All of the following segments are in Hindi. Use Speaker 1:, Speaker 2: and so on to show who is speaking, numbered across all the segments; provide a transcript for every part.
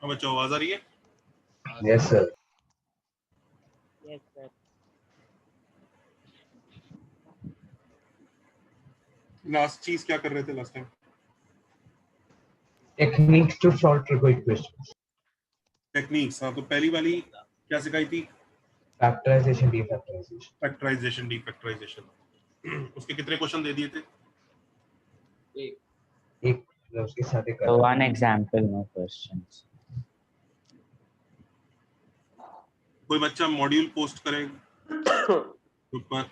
Speaker 1: अब बच्चों आवाज आ रही है?
Speaker 2: Yes sir.
Speaker 3: Yes sir.
Speaker 1: Last चीज क्या कर रहे थे last time?
Speaker 2: Techniques to solve trigo equations.
Speaker 1: Techniques, हाँ। तो पहली वाली क्या सिखाई थी?
Speaker 2: Factorisation, defactorisation.
Speaker 1: Factorisation, defactorisation. उसके कितने क्वेश्चन दे दिए थे?
Speaker 2: एक उसके साथ एक
Speaker 4: So one example, no questions.
Speaker 1: कोई बच्चा मॉड्यूल पोस्ट करे ग्रुप पर।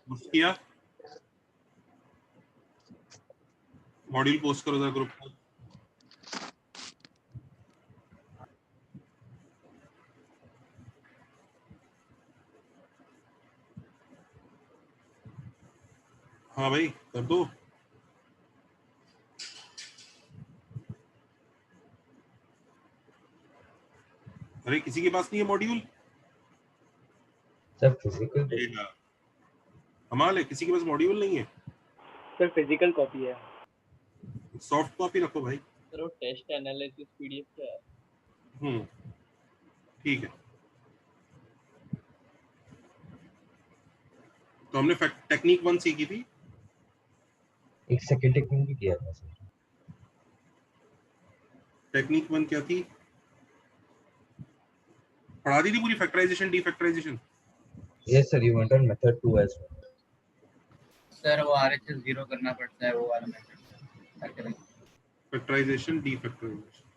Speaker 1: पोस्ट किया? मॉड्यूल पोस्ट करो जरा ग्रुप पर। हाँ भाई कर दो। अरे किसी के पास नहीं है मॉड्यूल?
Speaker 2: सब फिजिकल
Speaker 1: कमाल है, किसी के पास मॉड्यूल नहीं है।
Speaker 3: सर फिजिकल कॉपी है।
Speaker 1: सॉफ्ट कॉपी रखो भाई।
Speaker 3: सर वो टेस्ट एनालिसिस पीडीएफ क्या है?
Speaker 1: ठीक है। तो हमने टेक्निक 1 सीखी थी।
Speaker 2: एक सेकंड टेक्निक भी किया था सर।
Speaker 1: टेक्निक 1 क्या थी? पढ़ा दी थी पूरी factorisation defactorisation.
Speaker 2: Yes sir, you want on method 2 as well.
Speaker 5: Sir वो आरएचएस 0 करना पड़ता है, वो वाला मेथड।
Speaker 1: Factorisation defactorisation.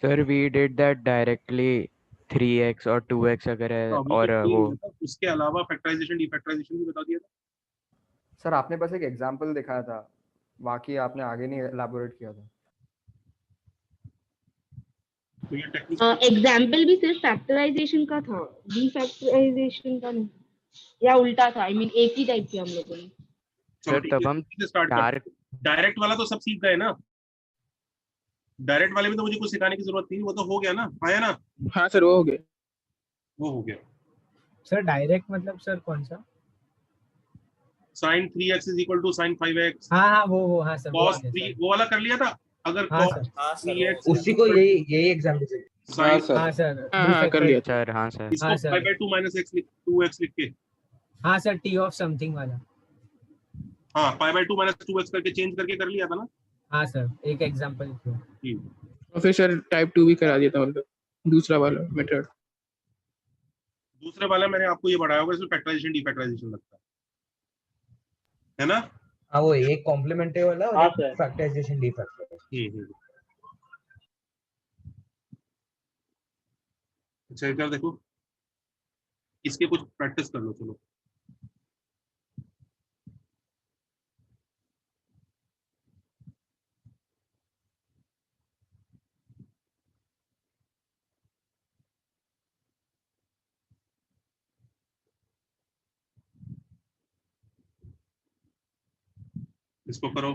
Speaker 6: Sir, we did that directly 3x और 2x अगर है और वो
Speaker 1: उसके अलावा फैक्टराइजेशन डीफैक्टराइजेशन भी बता दिया था।
Speaker 7: सर आपने बस एक एग्जांपल दिखाया था, बाकी आपने आगे नहीं एलैबोरेट किया था।
Speaker 1: तो ये टेक्निक
Speaker 8: एग्जाम्पल भी सिर्फ फैक्टराइजेशन का था, डीफैक्टराइजेशन का नहीं, या उल्टा था। आई मीन एक ही टाइप की हम लोगों ने।
Speaker 1: चलो
Speaker 6: सर तब हम
Speaker 1: स्टार्ट करते हैं। डायरेक्ट वाला तो सब सीख गए ना। डायरेक्ट वाले में तो मुझे कुछ सिखाने की जरूरत नहीं, वो तो हो गया ना, आया ना।
Speaker 9: हाँ सर वो हो गया।
Speaker 1: वो हो गया।
Speaker 10: सर डायरेक्ट मतलब सर कौन सा?
Speaker 1: sin 3x is equal to sin 5x।
Speaker 10: हाँ वो हाँ सर
Speaker 1: cos 3 वो वाला कर लिया था। अगर
Speaker 10: हाँ
Speaker 1: cos 3x
Speaker 2: उसी को यही एग्जांपल से।
Speaker 9: हाँ
Speaker 1: sin
Speaker 9: सर
Speaker 10: हाँ सर
Speaker 9: हाँ कर लिया
Speaker 6: सर हाँ सर
Speaker 1: इसको 5/2 minus x 2x लिख के।
Speaker 10: हाँ सर टी ऑफ समथिंग वाला।
Speaker 1: हाँ 5/2 minus 2x करके चेंज करके कर लिया था ना।
Speaker 10: हाँ सर एक एग्जांपल
Speaker 9: और फिर सर टाइप 2 भी करा दिया था, मतलब दूसरा वाला मेथड।
Speaker 1: दूसरे वाला मैंने आपको ये बढ़ाया होगा, इसमें फैक्टराइजेशन डीफैक्टराइजेशन लगता है ना।
Speaker 2: हाँ वो एक कॉम्प्लीमेंट्री वाला
Speaker 3: हाँ,
Speaker 2: और
Speaker 3: सर।
Speaker 2: फैक्टराइजेशन डीफैक्टराइजेशन।
Speaker 1: अच्छा एक बार देखो, इसके कुछ प्रैक्टिस कर लो। चलो इसको करो।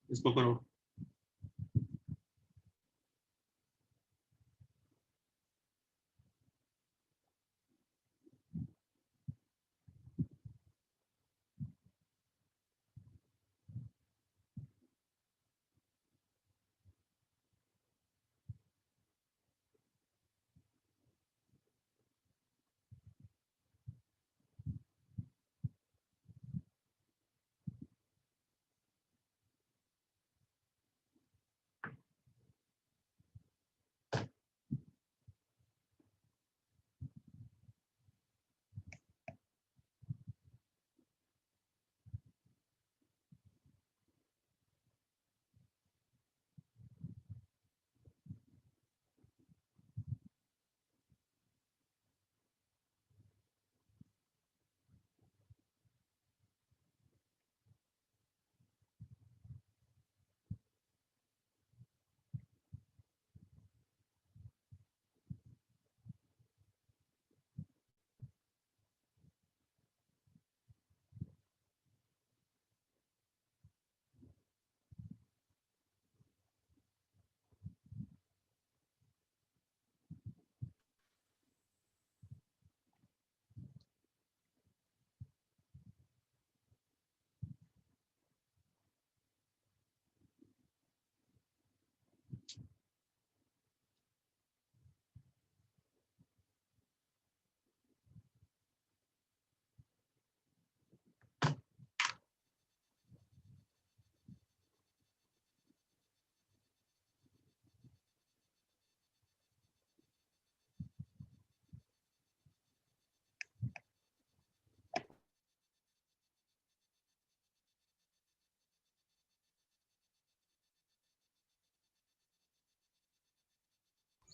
Speaker 1: इसको करो।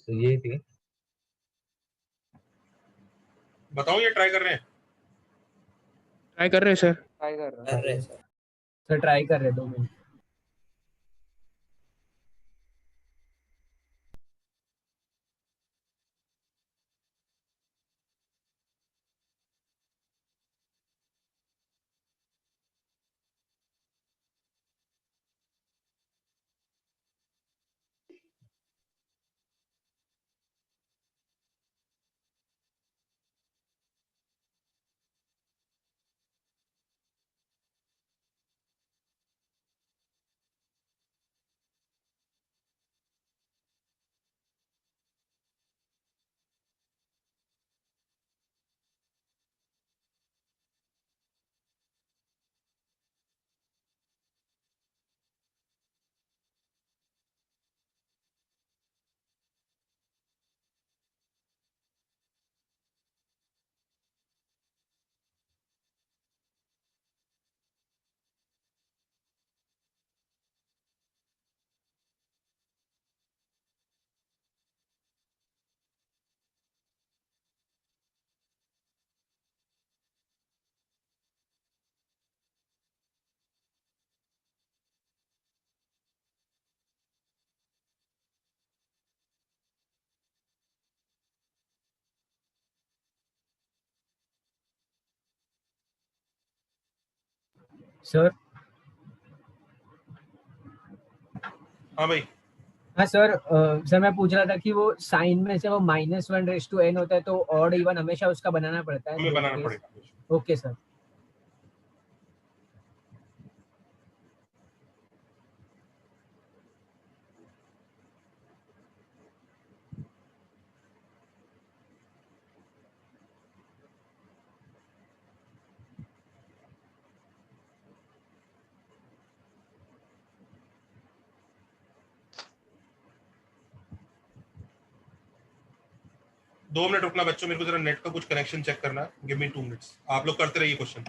Speaker 2: तो ये थी।
Speaker 1: बताओ ये ट्राई कर रहे हैं।
Speaker 9: ट्राई कर रहे हैं सर।
Speaker 7: ट्राई कर रहा
Speaker 5: कर
Speaker 7: हूँ।
Speaker 5: रहे हैं सर।
Speaker 10: सर ट्राई कर रहे 2 मिनट। सर
Speaker 1: हाँ भाई,
Speaker 10: हाँ सर, सर मैं पूछ रहा था कि वो साइन में से वो -1 होता है तो ऑड इवन हमेशा उसका बनाना पड़ता है
Speaker 1: हमें
Speaker 10: दोनों
Speaker 1: बनाना
Speaker 10: केस?
Speaker 1: पड़ेगा।
Speaker 10: Okay sir.
Speaker 1: दो मिनट रुकना बच्चों, मेरे को जरा नेट का कुछ कनेक्शन चेक करना है। Give me 2 minutes. आप लोग करते रहिए क्वेश्चन।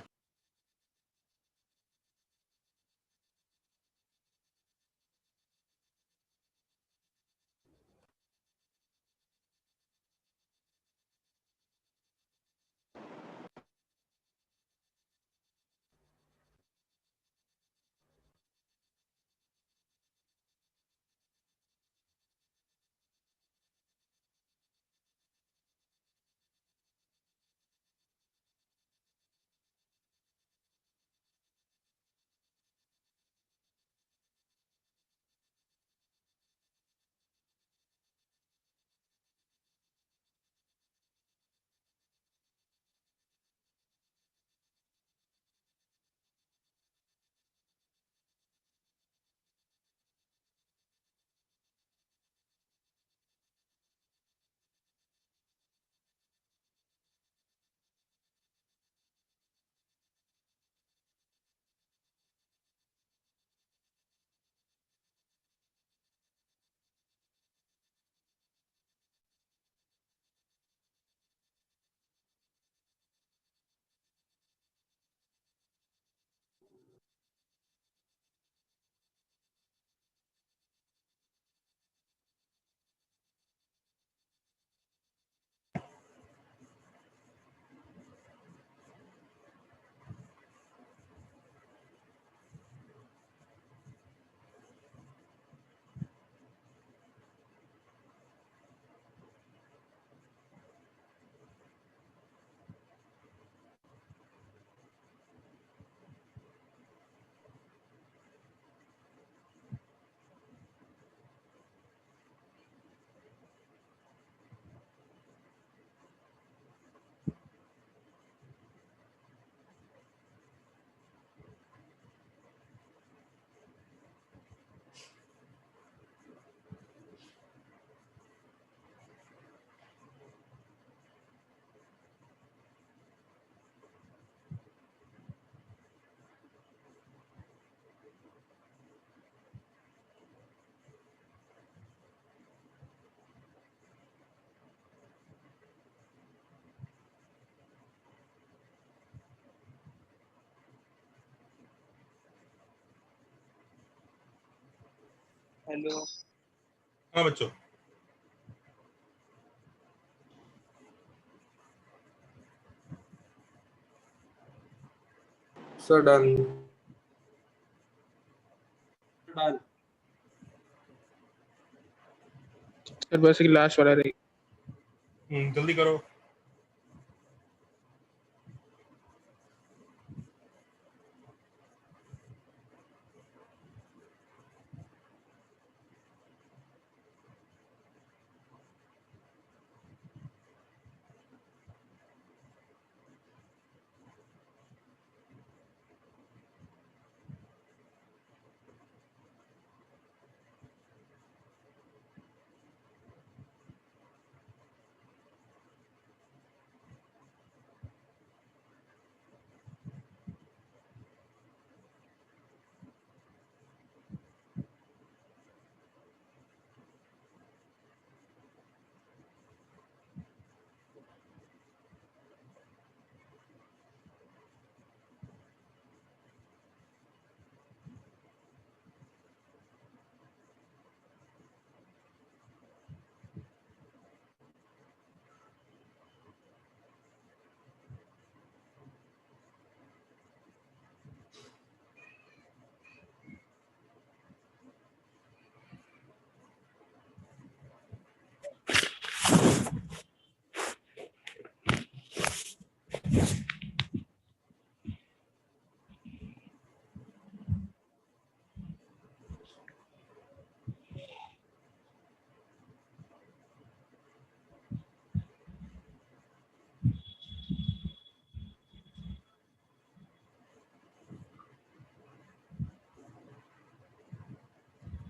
Speaker 3: हेलो।
Speaker 1: हाँ बच्चों,
Speaker 11: सर डन।
Speaker 1: डाल
Speaker 9: सर बस एक लास्ट वाला रही।
Speaker 1: जल्दी करो।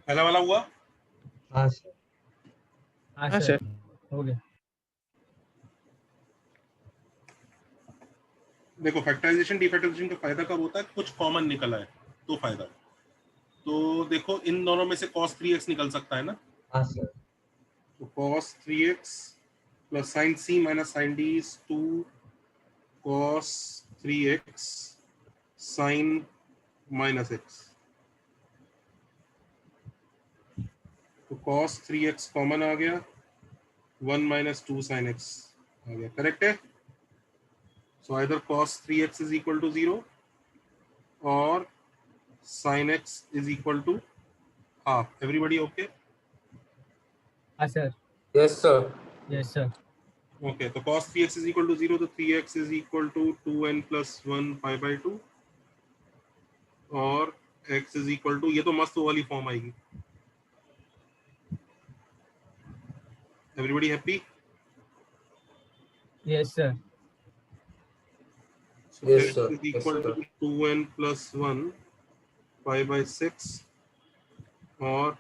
Speaker 1: पहला वाला हुआ।
Speaker 2: हाँ सर।
Speaker 10: हाँ
Speaker 9: हाँ
Speaker 10: सर
Speaker 9: सर।
Speaker 10: हो गया।
Speaker 1: देखो फैक्टराइजेशन डीफैक्टराइजेशन का फायदा कब होता है, कुछ कॉमन निकला है तो फायदा है। तो देखो इन दोनों में से cos 3x निकल सकता है ना,
Speaker 2: हाँ सर।
Speaker 1: तो cos 3x plus sin c minus sin d is 2 cos 3x sin minus x। तो cos 3x कॉमन आ गया, 1 माइनस 2 sin x आ गया, करेक्ट है। So either cos 3x is equal to 0 or sin x is equal to half. Everybody okay?
Speaker 10: हाँ sir.
Speaker 11: Yes sir.
Speaker 10: Yes sir.
Speaker 1: Okay, तो cos 3x is equal to 0, तो 3x is equal to 2n plus 1 pi by 2 और x is equal to, ये तो मस्त वाली फॉर्म आएगी। Everybody happy?
Speaker 10: Yes sir.
Speaker 1: So
Speaker 11: Yes,
Speaker 1: x
Speaker 11: sir.
Speaker 1: is
Speaker 11: Yes,
Speaker 1: equal
Speaker 11: sir.
Speaker 1: to 2n plus 1 pi by 6 और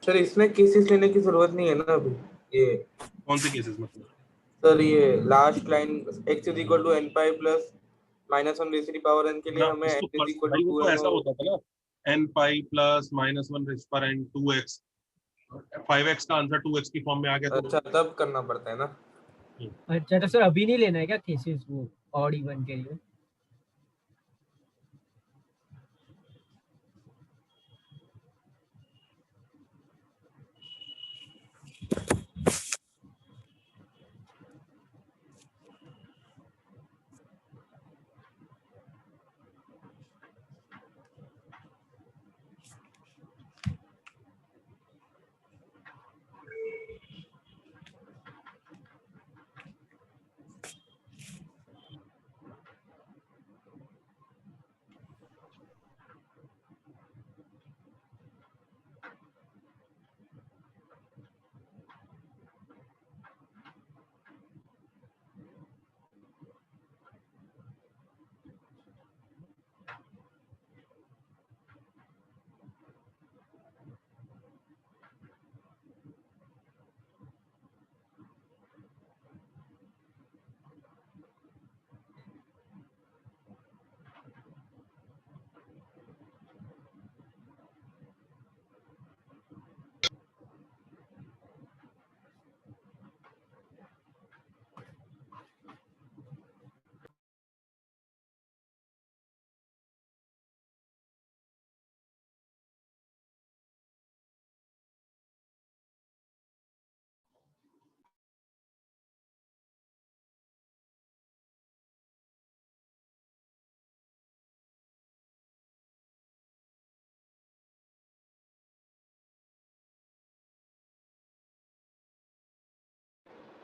Speaker 11: सर इसमें केसेस लेने की जरूरत नहीं है ना अभी। ये
Speaker 1: कौन से केसेस मतलब?
Speaker 11: सर ये last line x is equal to n pi plus minus 1 raise to the power n के लिए
Speaker 1: ना
Speaker 11: हमें
Speaker 1: इसको
Speaker 11: n इज इक्वल
Speaker 1: भाई
Speaker 11: टू
Speaker 1: वो तो
Speaker 11: 2n
Speaker 1: ऐसा होता था ना, n pi plus minus 1 raised पर n 2x 5x का आंसर 2x की फॉर्म में आ गया तो
Speaker 11: अच्छा तब करना पड़ता है ना।
Speaker 10: अच्छा तो सर अभी नहीं लेना है क्या केसेस वो ऑड इवन के लिए?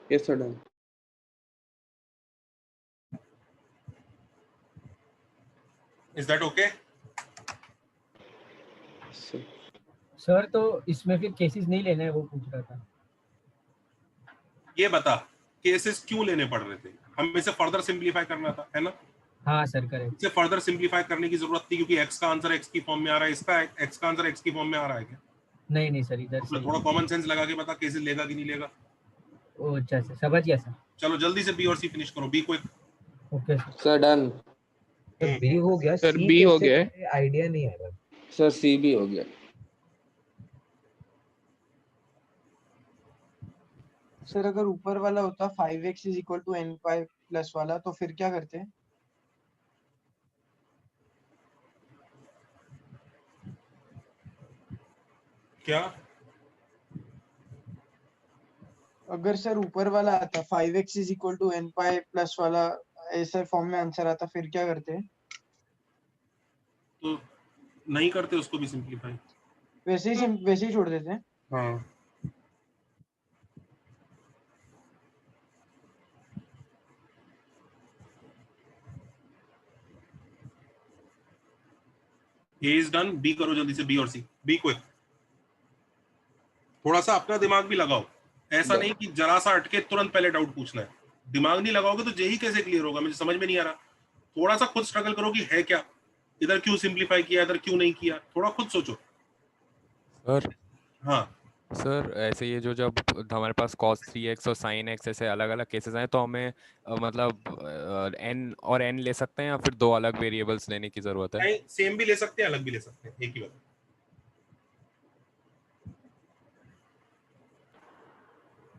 Speaker 11: Yes, sir, done.
Speaker 1: Is that okay?
Speaker 11: Sir.
Speaker 10: Sir तो इसमें फिर केसेस नहीं लेना है, वो पूछ रहा था।
Speaker 1: ये बता केसेस क्यों लेने पड़ रहे थे? हमें इसे फर्दर सिंपलीफाई करना था, है ना?
Speaker 10: हाँ सर करेक्ट।
Speaker 1: इसे फर्दर सिंपलीफाई करने की जरूरत थी क्योंकि x का आंसर x की फॉर्म में आ रहा है, इसका x का आंसर x की फॉर्म में आ रहा है क्या?
Speaker 10: नहीं नहीं सर इधर से
Speaker 1: थोड़ा कॉमन सेंस लगा के बता केसेस लेगा कि नहीं लेगा।
Speaker 10: ओ अच्छा सर समझ गया सर।
Speaker 1: चलो जल्दी से बी और सी फिनिश करो। बी को
Speaker 10: okay sir.
Speaker 11: Sir done.
Speaker 2: Sir B हो गया,
Speaker 9: सर
Speaker 2: C
Speaker 9: बी हो
Speaker 2: कैसे
Speaker 9: गया है।
Speaker 2: करें? आइडिया नहीं आ रहा।
Speaker 11: सर सी भी हो गया।
Speaker 12: सर अगर ऊपर वाला होता 5x is equal to n pi plus वाला तो फिर क्या करते?
Speaker 1: क्या?
Speaker 12: अगर सर ऊपर वाला आता 5x is equal to n pi plus वाला ऐसे फॉर्म में आंसर आता फिर क्या करते?
Speaker 1: तो नहीं करते उसको भी सिंपलीफाई,
Speaker 12: वैसे ही छोड़ देते हैं।
Speaker 1: हाँ। A is done, B करो जल्दी से, B और C। B quick. थोड़ा सा अपना दिमाग भी लगाओ, ऐसा नहीं कि जरा सा अटके तुरंत पहले डाउट पूछना है। दिमाग नहीं लगाओगे तो जेही कैसे क्लियर होगा? मुझे समझ में नहीं आ रहा। थोड़ा सा खुद स्ट्रगल करो कि है क्या, इधर क्यों सिंपलीफाई किया, इधर क्यों नहीं किया, थोड़ा खुद सोचो।
Speaker 13: सर
Speaker 1: हाँ
Speaker 13: सर ऐसे ये जो जब हमारे पास cos 3x और sin x ऐसे अलग अलग केसेस हैं तो हमें मतलब n और n ले सकते हैं या फिर दो अलग वेरिएबल्स लेने की जरूरत है?
Speaker 1: नहीं, सेम भी ले सकते हैं, अलग भी ले सकते हैं, एक ही बात।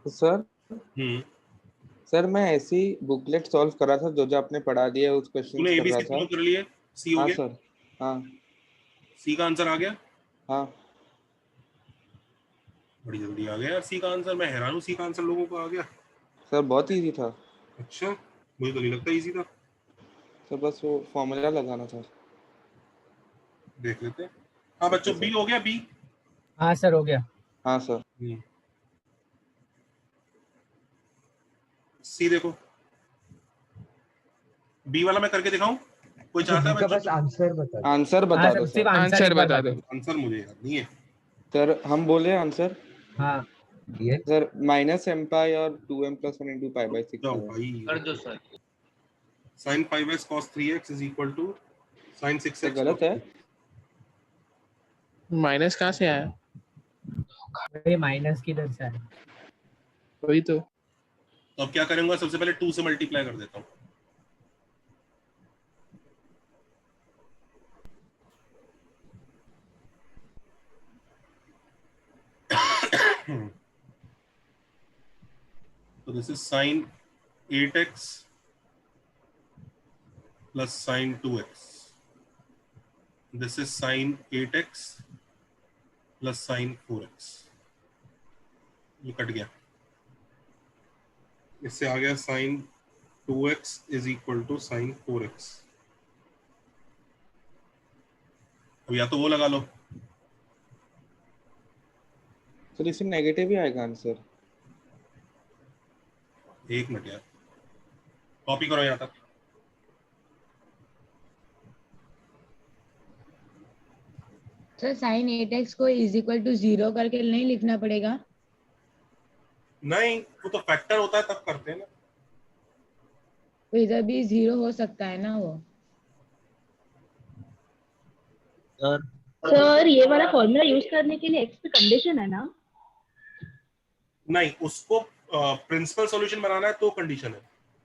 Speaker 11: सर सर मैं ऐसी बुकलेट सॉल्व कर रहा था जो जो आपने पढ़ा दिया उस क्वेश्चन
Speaker 1: तूने
Speaker 11: कर रहा
Speaker 1: एबीसी
Speaker 11: था।
Speaker 1: सॉल्व कर लिए? सी हो
Speaker 11: हाँ
Speaker 1: गया?
Speaker 11: सर हाँ।
Speaker 1: सी का आंसर आ गया?
Speaker 11: हाँ
Speaker 1: बड़ी जल्दी आ गया यार सी का आंसर। मैं हैरान हूँ, सी का आंसर लोगों को आ गया।
Speaker 11: सर बहुत इजी था।
Speaker 1: अच्छा, मुझे तो नहीं लगता इजी था।
Speaker 11: सर बस वो फॉर्मूला लगाना था।
Speaker 1: देख लेते हैं। हाँ बच्चों, बी हो गया? बी
Speaker 10: हाँ सर हो गया।
Speaker 11: हाँ सर।
Speaker 1: सी देखो, बी वाला मैं करके दिखाऊं? कोई चाहता है?
Speaker 2: बस आंसर बता दो।
Speaker 11: आंसर बता दो सर।
Speaker 9: आंसर बता दो।
Speaker 1: आंसर मुझे याद नहीं है
Speaker 11: सर हम बोले आंसर।
Speaker 10: हाँ
Speaker 11: सर माइनस एम पाई और 2m + 1 × π/6
Speaker 5: कर दो sir.
Speaker 1: sin 5x cos 3x is equal to sin 6x।
Speaker 11: गलत है।
Speaker 9: माइनस कहाँ से आया?
Speaker 10: अरे माइनस किधर से आया?
Speaker 9: वही तो।
Speaker 1: अब क्या करूंगा? सबसे पहले 2 से मल्टीप्लाई कर देता हूँ। So this is sin 8x plus sin 2x. This is sin 8x plus sin 4x. ये कट गया, इससे आ गया sin 2x is equal to sin 4x। अब या तो वो लगा लो।
Speaker 11: सर इससे नेगेटिव ही आएगा आंसर।
Speaker 1: एक मिनट यार, कॉपी करो यहाँ तक।
Speaker 14: सर sin 8x को इज इक्वल टू 0 करके नहीं लिखना पड़ेगा?
Speaker 1: नहीं, वो तो फैक्टर होता है तब करते हैं ना।
Speaker 14: तो इधर भी 0 हो सकता है ना वो?
Speaker 8: सर ये वाला फॉर्मूला यूज करने के लिए एक्स पे कंडीशन है ना?
Speaker 1: नहीं, उसको प्रिंसिपल सॉल्यूशन बनाना है तो कंडीशन है,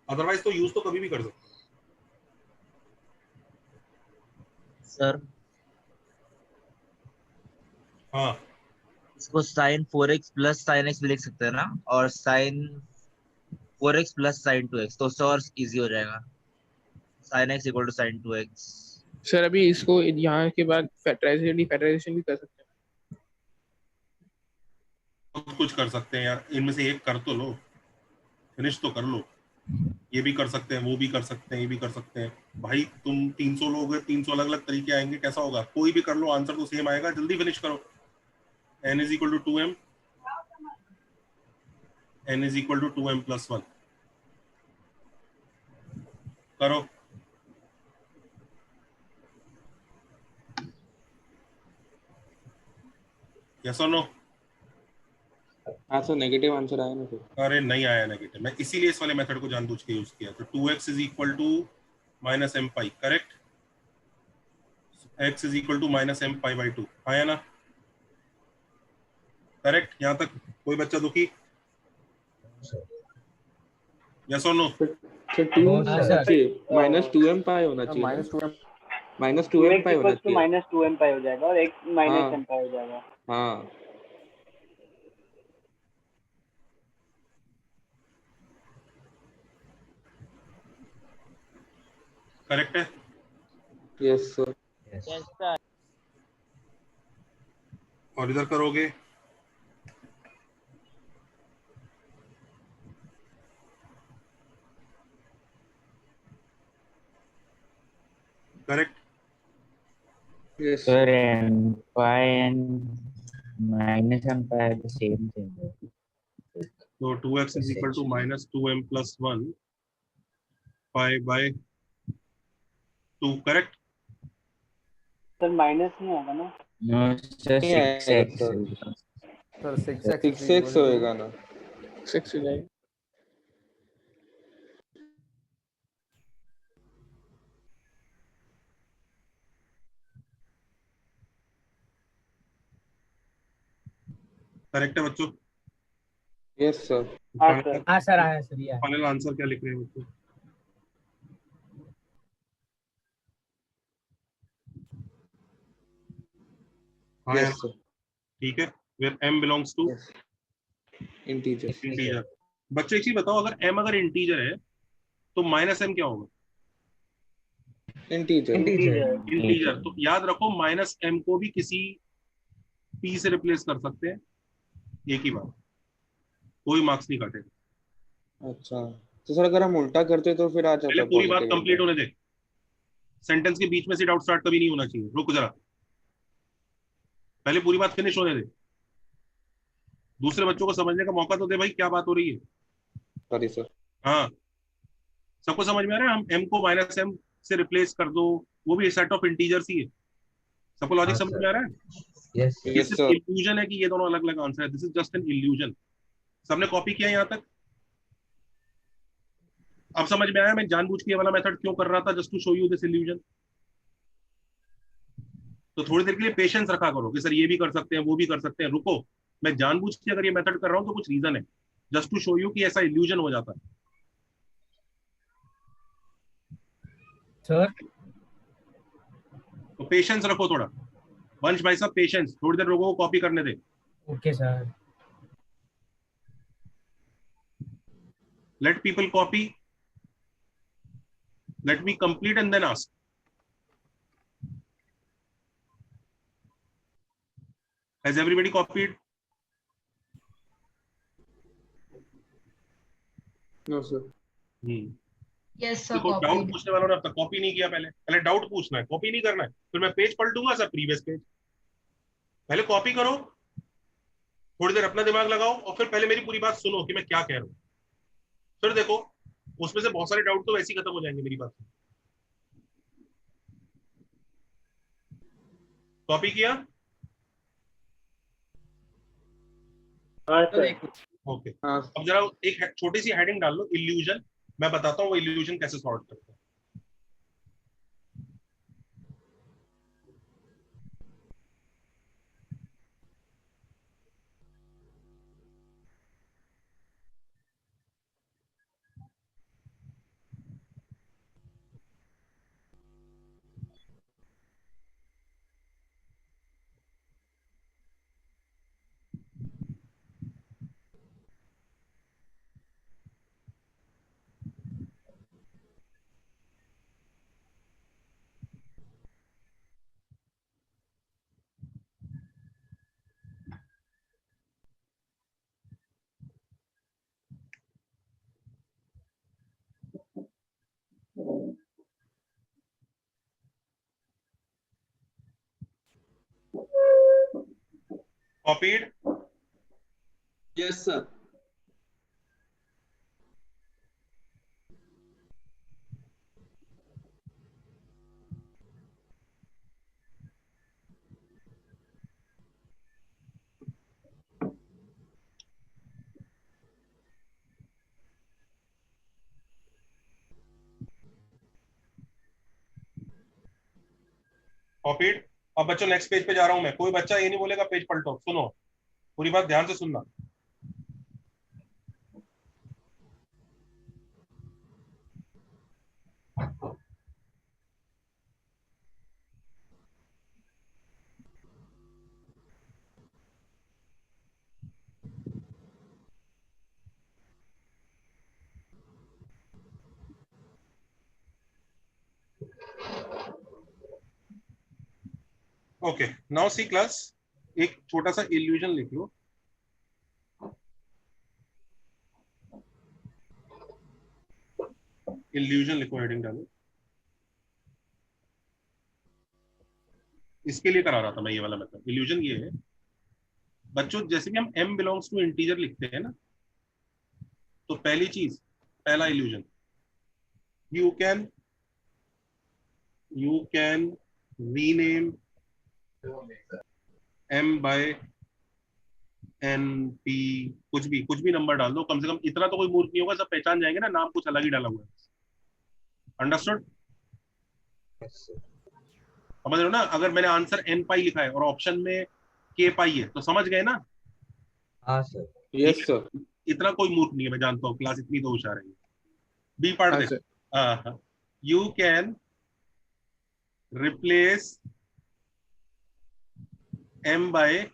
Speaker 1: अदरवाइज तो यूज तो कभी भी कर सकते हैं।
Speaker 15: सर
Speaker 1: हाँ,
Speaker 15: इसको sin 4x + sin x भी लिख सकते हैं ना, और sin 4x + sin 2x तो उससे और इजी हो जाएगा। sin x = sin 2x।
Speaker 9: Sir अभी इसको यहाँ के बाद फैक्टराइजेशन भी कर सकते हैं।
Speaker 1: बहुत कुछ कर सकते हैं यार, इनमें से एक कर तो लो, फिनिश तो कर लो। ये भी कर सकते हैं, वो भी कर सकते हैं, ये भी कर सकते हैं। भाई तुम 300 लोग हैं, 300 अलग अलग तरीके आएंगे, कैसा होगा? कोई भी कर लो, आंसर तो सेम आएगा। जल्दी फिनिश करो। n = 2m। n is equal to 2m plus 1. करो. Yes or no?
Speaker 11: हाँ सर नेगेटिव आंसर आया ना फिर.
Speaker 1: अरे नहीं आया नेगेटिव. मैं इसीलिए इस वाले मेथड को जानबूझ के यूज किया. तो 2x is equal to minus m pi. Correct. x is equal to minus m pi by 2. आया ना? करेक्ट. यहाँ तक कोई बच्चा दुखी? यस और नो?
Speaker 11: सर 2 माइनस 2m पाई होना चाहिए. माइनस 2m पाई होना चाहिए.
Speaker 3: माइनस 2m पाई हो जाएगा और x माइनस
Speaker 11: हाँ.
Speaker 3: m पाई हो जाएगा.
Speaker 11: हाँ.
Speaker 1: करेक्ट है?
Speaker 11: Yes sir.
Speaker 3: Yes, sir.
Speaker 1: और इधर करोगे? Correct.
Speaker 11: Yes.
Speaker 4: Sir, m pi and minus m pi are the same thing.
Speaker 1: So 2x is equal to minus 2m plus 1 pi by 2. Correct.
Speaker 3: Sir minus नहीं होगा ना?
Speaker 4: No, sir, 6x.
Speaker 7: Sir
Speaker 11: 6x होएगा ना.
Speaker 9: 6 हो जाएगा.
Speaker 1: करेक्ट है बच्चों?
Speaker 11: Yes sir.
Speaker 10: हाँ सर आया सर. ये
Speaker 1: फाइनल आंसर क्या लिख रहे हैं बच्चों?
Speaker 11: Yes sir.
Speaker 1: ठीक है. where m belongs to
Speaker 11: integer.
Speaker 1: बच्चों एक चीज बताओ, अगर m अगर इंटीजर है तो माइनस m क्या होगा? इंटीजर. तो याद रखो माइनस m को भी किसी p से रिप्लेस कर सकते हैं. एक ही बात, कोई मार्क्स नहीं काटेगा.
Speaker 11: अच्छा तो सर अगर हम उल्टा करते तो फिर आ जाता.
Speaker 1: पहले पूरी बात कंप्लीट होने दे. सेंटेंस के बीच में से डाउट स्टार्ट कभी नहीं होना चाहिए. रुक जरा, पहले पूरी बात फिनिश होने दे. दूसरे बच्चों को समझने का मौका तो दे भाई, क्या बात हो रही है.
Speaker 11: Sorry sir.
Speaker 1: हाँ, सबको समझ में आ रहा है? हम m को माइनस m से रिप्लेस कर दो, वो भी सेट ऑफ इंटीजर्स ही है. सबको लॉजिक समझ में आ रहा है?
Speaker 2: Yes
Speaker 11: yes sir.
Speaker 1: इल्यूजन है कि ये दोनों अलग अलग आंसर है. This is just an illusion. सबने कॉपी किया यहाँ तक? अब समझ में आया मैं जानबूझ के ये वाला मेथड क्यों कर रहा था? Just to show you this illusion. तो थोड़ी देर के लिए पेशेंस रखा करो कि सर ये भी कर सकते हैं, वो भी कर सकते हैं. रुको, मैं जानबूझ के अगर ये मेथड कर रहा हूं तो कुछ रीजन है. जस्ट टू शो यू कि ऐसा इल्यूजन हो जाता है.
Speaker 10: सर
Speaker 1: तो पेशेंस रखो थोड़ा. वंश भाई साहब पेशेंस, थोड़ी देर लोगों को कॉपी करने दे.
Speaker 10: Okay sir.
Speaker 1: Let people copy. Let me complete and then ask. Has everybody copied?
Speaker 11: No sir.
Speaker 14: Yes sir.
Speaker 1: देखो डाउट पूछने वालों ने अब तक कॉपी नहीं किया. पहले डाउट पूछना है, कॉपी नहीं करना है. फिर मैं पेज पलटूंगा सर, प्रीवियस पेज. पहले कॉपी करो, थोड़ी देर अपना दिमाग लगाओ और फिर पहले मेरी पूरी बात सुनो कि मैं क्या कह रहा हूं. फिर देखो उसमें से बहुत सारे डाउट तो वैसे ही खत्म हो जाएंगे मेरी बात. कॉपी किया? ओके. अब जरा एक छोटी सी हेडिंग डाल लो, इल्यूजन. मैं बताता हूँ वो इल्यूजन कैसे सॉल्व करते हैं. Copied?
Speaker 11: Yes sir.
Speaker 1: कॉपीड। अब बच्चों नेक्स्ट पेज पे जा रहा हूं मैं, कोई बच्चा ये नहीं बोलेगा पेज पलटो, सुनो पूरी बात ध्यान से सुनना। ओके नाउ सी क्लास, एक छोटा सा इल्यूजन लिख लो। इल्यूजन लिखो, हेडिंग डालो। इसके लिए करा रहा था मैं ये वाला मतलब। इल्यूजन ये है बच्चों, जैसे कि हम m बिलोंग्स टू इंटीजर लिखते हैं ना, तो पहली चीज, पहला illusion, you can rename m by n p, कुछ भी नंबर डाल दो, कम से कम इतना तो कोई मूर्ख नहीं होगा, सब पहचान जाएंगे ना नाम कुछ अलग ही डाला हुआ है। अंडरस्टूड? समझ रहे हो ना? अगर मैंने आंसर n पाई लिखा है और ऑप्शन में k पाई है तो समझ गए ना?
Speaker 2: हाँ सर।
Speaker 11: Yes sir.
Speaker 1: इतना कोई मूर्ख नहीं है, मैं जानता हूँ, क्लास इतनी तो होशियार है। बी पढ़ दे। You can replace m by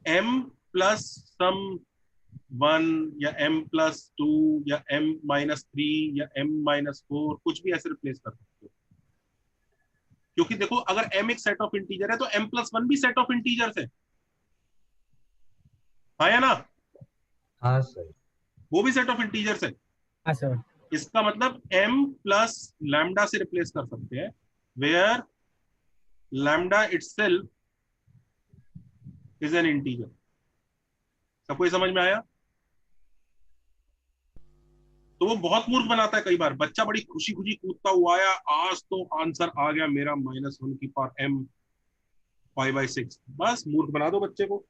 Speaker 1: m plus some 1 या m प्लस 2 या m माइनस 3 या m माइनस 4, कुछ भी ऐसे रिप्लेस कर सकते हो। क्योंकि देखो अगर m एक सेट ऑफ इंटीजर है तो m प्लस 1 भी सेट ऑफ इंटीजर है, हाँ या ना?
Speaker 2: हाँ सर।
Speaker 1: वो भी सेट ऑफ इंटीजर्स है।
Speaker 10: हाँ सर।
Speaker 1: इसका मतलब m प्लस लैम्डा से रिप्लेस कर सकते हैं, where lambda itself is an integer. सबको ये समझ में आया? तो वो बहुत मूर्ख बनाता है कई बार। बच्चा बड़ी खुशी खुशी कूदता हुआ आया, आज तो आंसर आ गया मेरा -1 की पावर m 5/6। बस मूर्ख बना दो बच्चे को।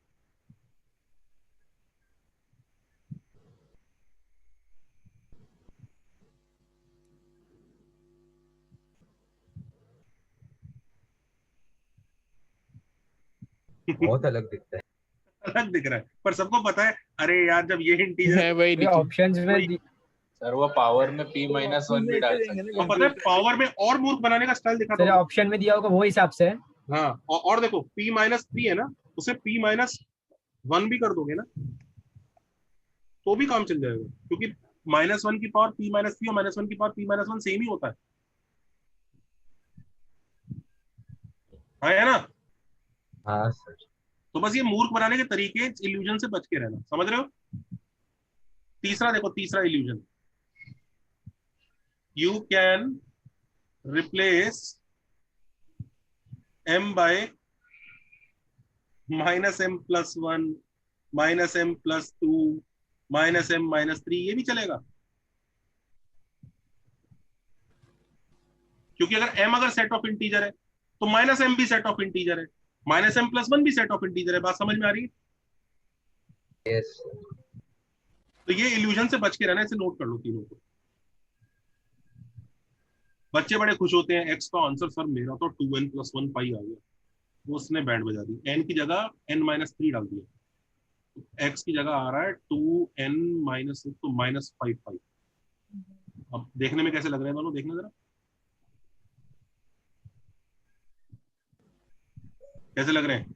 Speaker 2: बहुत अलग दिखता है।
Speaker 1: अलग दिख रहा है पर सबको पता है, अरे यार जब ये इंटीजर
Speaker 9: है वही नीचे।
Speaker 10: ऑप्शंस में
Speaker 16: सर वो पावर में p-1 भी डाल सकते हैं।
Speaker 1: और पता है पावर में और मूर्ख बनाने का स्टाइल दिखा
Speaker 10: सर
Speaker 1: दो।
Speaker 10: ऑप्शन में दिया होगा वो हिसाब से।
Speaker 1: हाँ और देखो p-3 है ना, उसे p-1 भी कर दोगे ना तो भी काम चल जाएगा, क्योंकि -1 की पावर p-3 और -1 की पावर p-1 सेम ही होता है, हाँ है ना?
Speaker 2: हाँ सर।
Speaker 1: तो बस ये मूर्ख बनाने के तरीके, इल्यूजन से बच के रहना, समझ रहे हो? तीसरा देखो, तीसरा illusion, you can replace m by -m plus 1, -m plus 2, -m minus 3, ये भी चलेगा। क्योंकि अगर m अगर सेट ऑफ इंटीजर है तो -m भी सेट ऑफ इंटीजर है, -m प्लस 1 भी सेट ऑफ इंटीजर है। बात समझ में आ रही है?
Speaker 2: यस।
Speaker 1: तो ये इल्यूजन से बच के रहना, इसे नोट कर लो तीनों को। बच्चे बड़े खुश होते हैं, x का आंसर सर मेरा तो 2n प्लस 1 पाई आ गया, वो उसने बैंड बजा दी, n की जगह n-3 डाल दिया, x की जगह आ रहा है 2n-6 तो -5 पाई। अब देखने में कैसे लग रहे हैं दोनों, देखना जरा कैसे लग रहे हैं?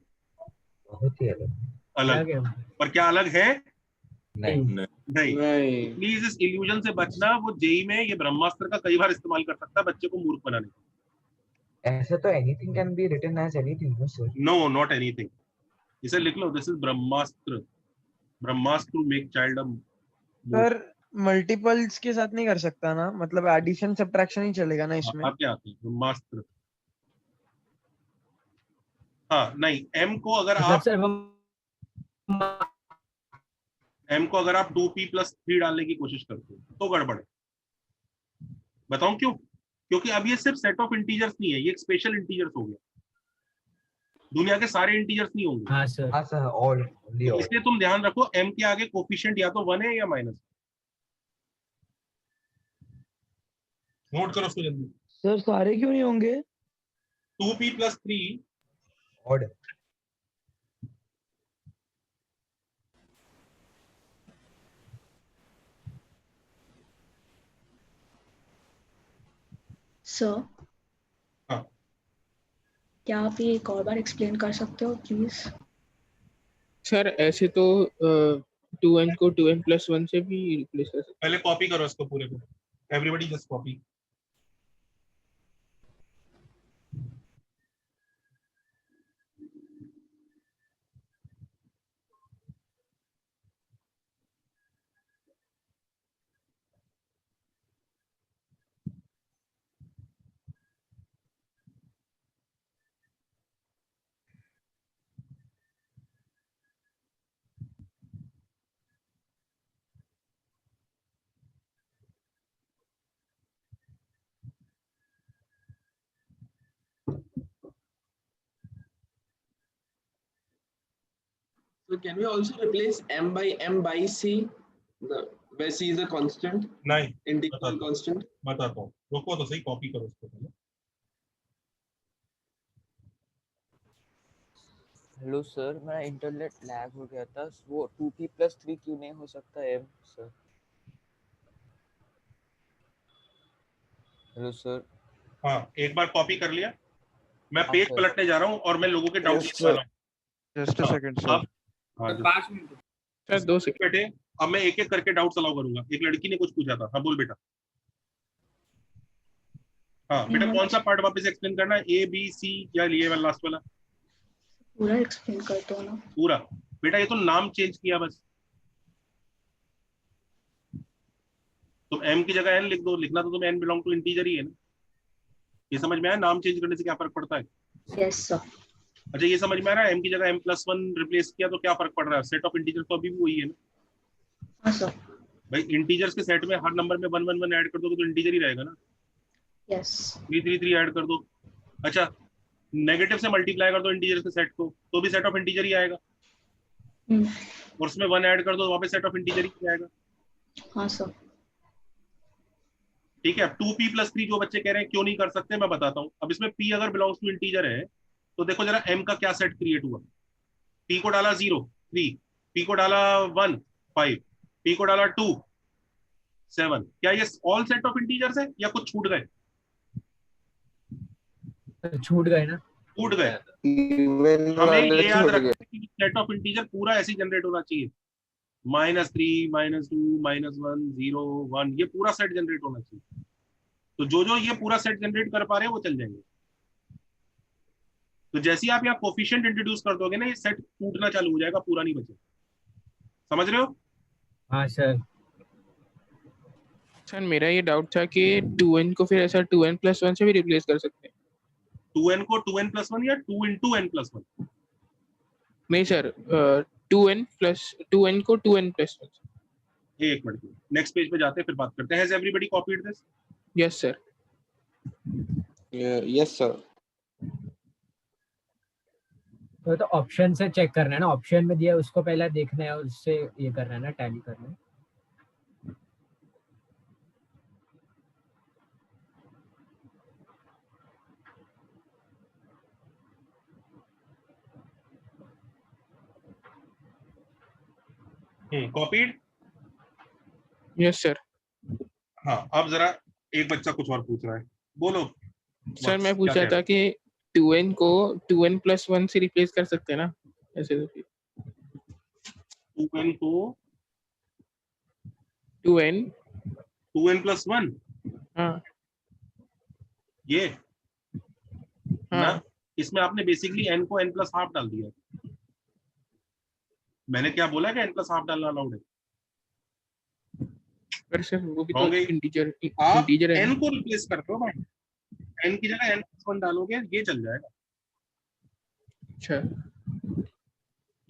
Speaker 2: बहुत ही अलग।
Speaker 1: अलग। पर क्या अलग है?
Speaker 2: नहीं।
Speaker 1: प्लीज इस इल्यूजन से बचना। वो जेई में ये ब्रह्मास्त्र का कई बार इस्तेमाल कर सकता है बच्चे को मूर्ख बनाने का।
Speaker 2: ऐसा तो anything can be written as anything, no sir.
Speaker 1: No not anything, इसे लिख लो, this is Brahmastra. Brahmastra make child.
Speaker 12: Sir multiples के साथ नहीं कर सकता ना, मतलब एडिशन सब्ट्रैक्शन ही चलेगा ना इसमें?
Speaker 1: आते आते ब्रह्मास्त्र। हाँ नहीं, m को अगर आप 2p + 3 डालने की कोशिश करते हो तो गड़बड़ है। बताऊं क्यों? क्योंकि अब ये सिर्फ सेट ऑफ इंटीजर्स नहीं है, ये एक स्पेशल इंटीजर्स हो गया, दुनिया के सारे इंटीजर्स नहीं होंगे।
Speaker 10: हाँ सर।
Speaker 2: हाँ सर, ऑल ओनली ऑल।
Speaker 1: इसलिए तुम ध्यान रखो m के आगे कोफिशिएंट या तो 1 है या माइनस। नोट करो उसको जल्दी।
Speaker 12: सर सारे क्यों नहीं होंगे?
Speaker 1: 2p plus 3
Speaker 2: odd.
Speaker 17: सर
Speaker 1: हाँ
Speaker 17: क्या आप ये एक और बार एक्सप्लेन कर सकते हो प्लीज?
Speaker 9: सर ऐसे तो 2n को 2n plus 1 से भी रिप्लेस कर सकते
Speaker 1: पहले कॉपी करो इसको पूरे को, everybody just copy.
Speaker 18: So can we also replace m by c, where c is a constant?
Speaker 1: नहीं,
Speaker 18: Integral constant.
Speaker 1: बताता हूँ, रुको तो सही, कॉपी करो इसको पहले।
Speaker 6: हेलो सर, मेरा इंटरनेट लैग हो गया था, वो 2p plus 3 क्यों नहीं हो सकता m सर? Hello sir.
Speaker 1: हाँ, एक बार कॉपी कर लिया, मैं
Speaker 6: हाँ,
Speaker 1: पेज
Speaker 6: सर।
Speaker 1: पलटने जा रहा हूँ और मैं लोगों के डाउट
Speaker 7: Yes,
Speaker 1: लिखवा रहा हूँ।
Speaker 7: Just a second, sir.
Speaker 1: अब हाँ,
Speaker 9: हैं। 5 मिनट सर, 2 सेकंड
Speaker 1: बेटे, अब मैं एक एक करके डाउट्स अलाउ करूंगा। एक लड़की ने कुछ पूछा था, हाँ बोल बेटा। हाँ बेटा, कौन सा पार्ट वापस एक्सप्लेन करना है? ए बी सी क्या लिए वाला लास्ट वाला?
Speaker 17: पूरा एक्सप्लेन कर दो ना।
Speaker 1: पूरा बेटा, ये तो नाम चेंज किया बस। तुम m की जगह n लिख दो, लिखना तो तुम n बिलोंग टू इंटीजर ही है ना। ये समझ में आया नाम चेंज करने से क्या फर्क पड़ता है?
Speaker 17: Yes sir.
Speaker 1: अच्छा ये समझ में आ रहा है, m की जगह m+1 रिप्लेस किया तो क्या फर्क पड़ रहा है? सेट ऑफ इंटीजर तो अभी भी वही है ना।
Speaker 17: हाँ सर।
Speaker 1: भाई इंटीजर्स के सेट में हर नंबर में 1 1 1 ऐड कर दोगे तो इंटीजर ही रहेगा ना।
Speaker 17: यस।
Speaker 1: 3 3 3 ऐड कर दो। अच्छा नेगेटिव से मल्टीप्लाई कर दो इंटीजर्स के सेट को तो भी सेट ऑफ इंटीजर ही आएगा। और उसमें 1 ऐड कर दो वापस सेट ऑफ इंटीजर ही आएगा।
Speaker 17: हाँ सर।
Speaker 1: ठीक है, 2p plus 3 जो बच्चे कह रहे हैं क्यों नहीं कर सकते, मैं बताता हूँ। अब इसमें p अगर बिलोंग्स टू इंटीजर है तो देखो जरा m का क्या सेट क्रिएट हुआ। p को डाला 0 3, p को डाला 1 5, p को डाला 2 7। क्या ये ऑल सेट ऑफ इंटीजर्स है या कुछ छूट गए?
Speaker 10: छूट गए ना।
Speaker 1: छूट गए। हमें ये याद रखना है कि सेट ऑफ इंटीजर पूरा ऐसे जनरेट होना चाहिए। -3 -2 -1 0 1 ये पूरा सेट जनरेट होना चाहिए। तो जो ये पूरा सेट जनरेट कर पा रहे हैं वो चल जाएंगे। तो जैसे ही आप यहाँ कोफिशिएंट इंट्रोड्यूस कर दोगे ना, ये सेट टूटना चालू हो जाएगा, पूरा नहीं बचेगा। समझ रहे हो?
Speaker 10: हाँ सर।
Speaker 9: सर मेरा ये डाउट था कि 2n को फिर ऐसा 2n plus 1 से भी रिप्लेस कर सकते हैं।
Speaker 1: 2n को 2n plus 1 या 2 into n plus 1?
Speaker 9: नहीं सर, 2n को 2n plus 1।
Speaker 1: एक मिनट, नेक्स्ट पेज पे जाते हैं फिर बात करते हैं। Has everybody copied this?
Speaker 9: Yes sir.
Speaker 11: Yes sir.
Speaker 10: तो ऑप्शन से चेक करना है ना, ऑप्शन में दिया उसको पहले देखना है और उससे ये करना है ना, टैली करना है।
Speaker 1: कॉपीड?
Speaker 9: Yes sir.
Speaker 1: हाँ, अब जरा एक बच्चा कुछ और पूछ रहा है, बोलो।
Speaker 9: सर मैं पूछ रहा था कि 2n को 2n plus 1 से रिप्लेस कर सकते हैं ना ऐसे? तो फिर
Speaker 1: 2n को
Speaker 9: 2n
Speaker 1: plus 1?
Speaker 9: हाँ
Speaker 1: ये
Speaker 9: हाँ
Speaker 1: ना, इसमें आपने बेसिकली n को n plus हाफ डाल दिया। मैंने क्या बोला कि n plus हाफ डालना अलाउड है?
Speaker 9: पर सर वो भी तो इंटीजर
Speaker 1: आप
Speaker 9: है।
Speaker 1: n को रिप्लेस कर दो भाई, n की जगह n plus 1 डालोगे ये चल जाएगा।
Speaker 9: अच्छा,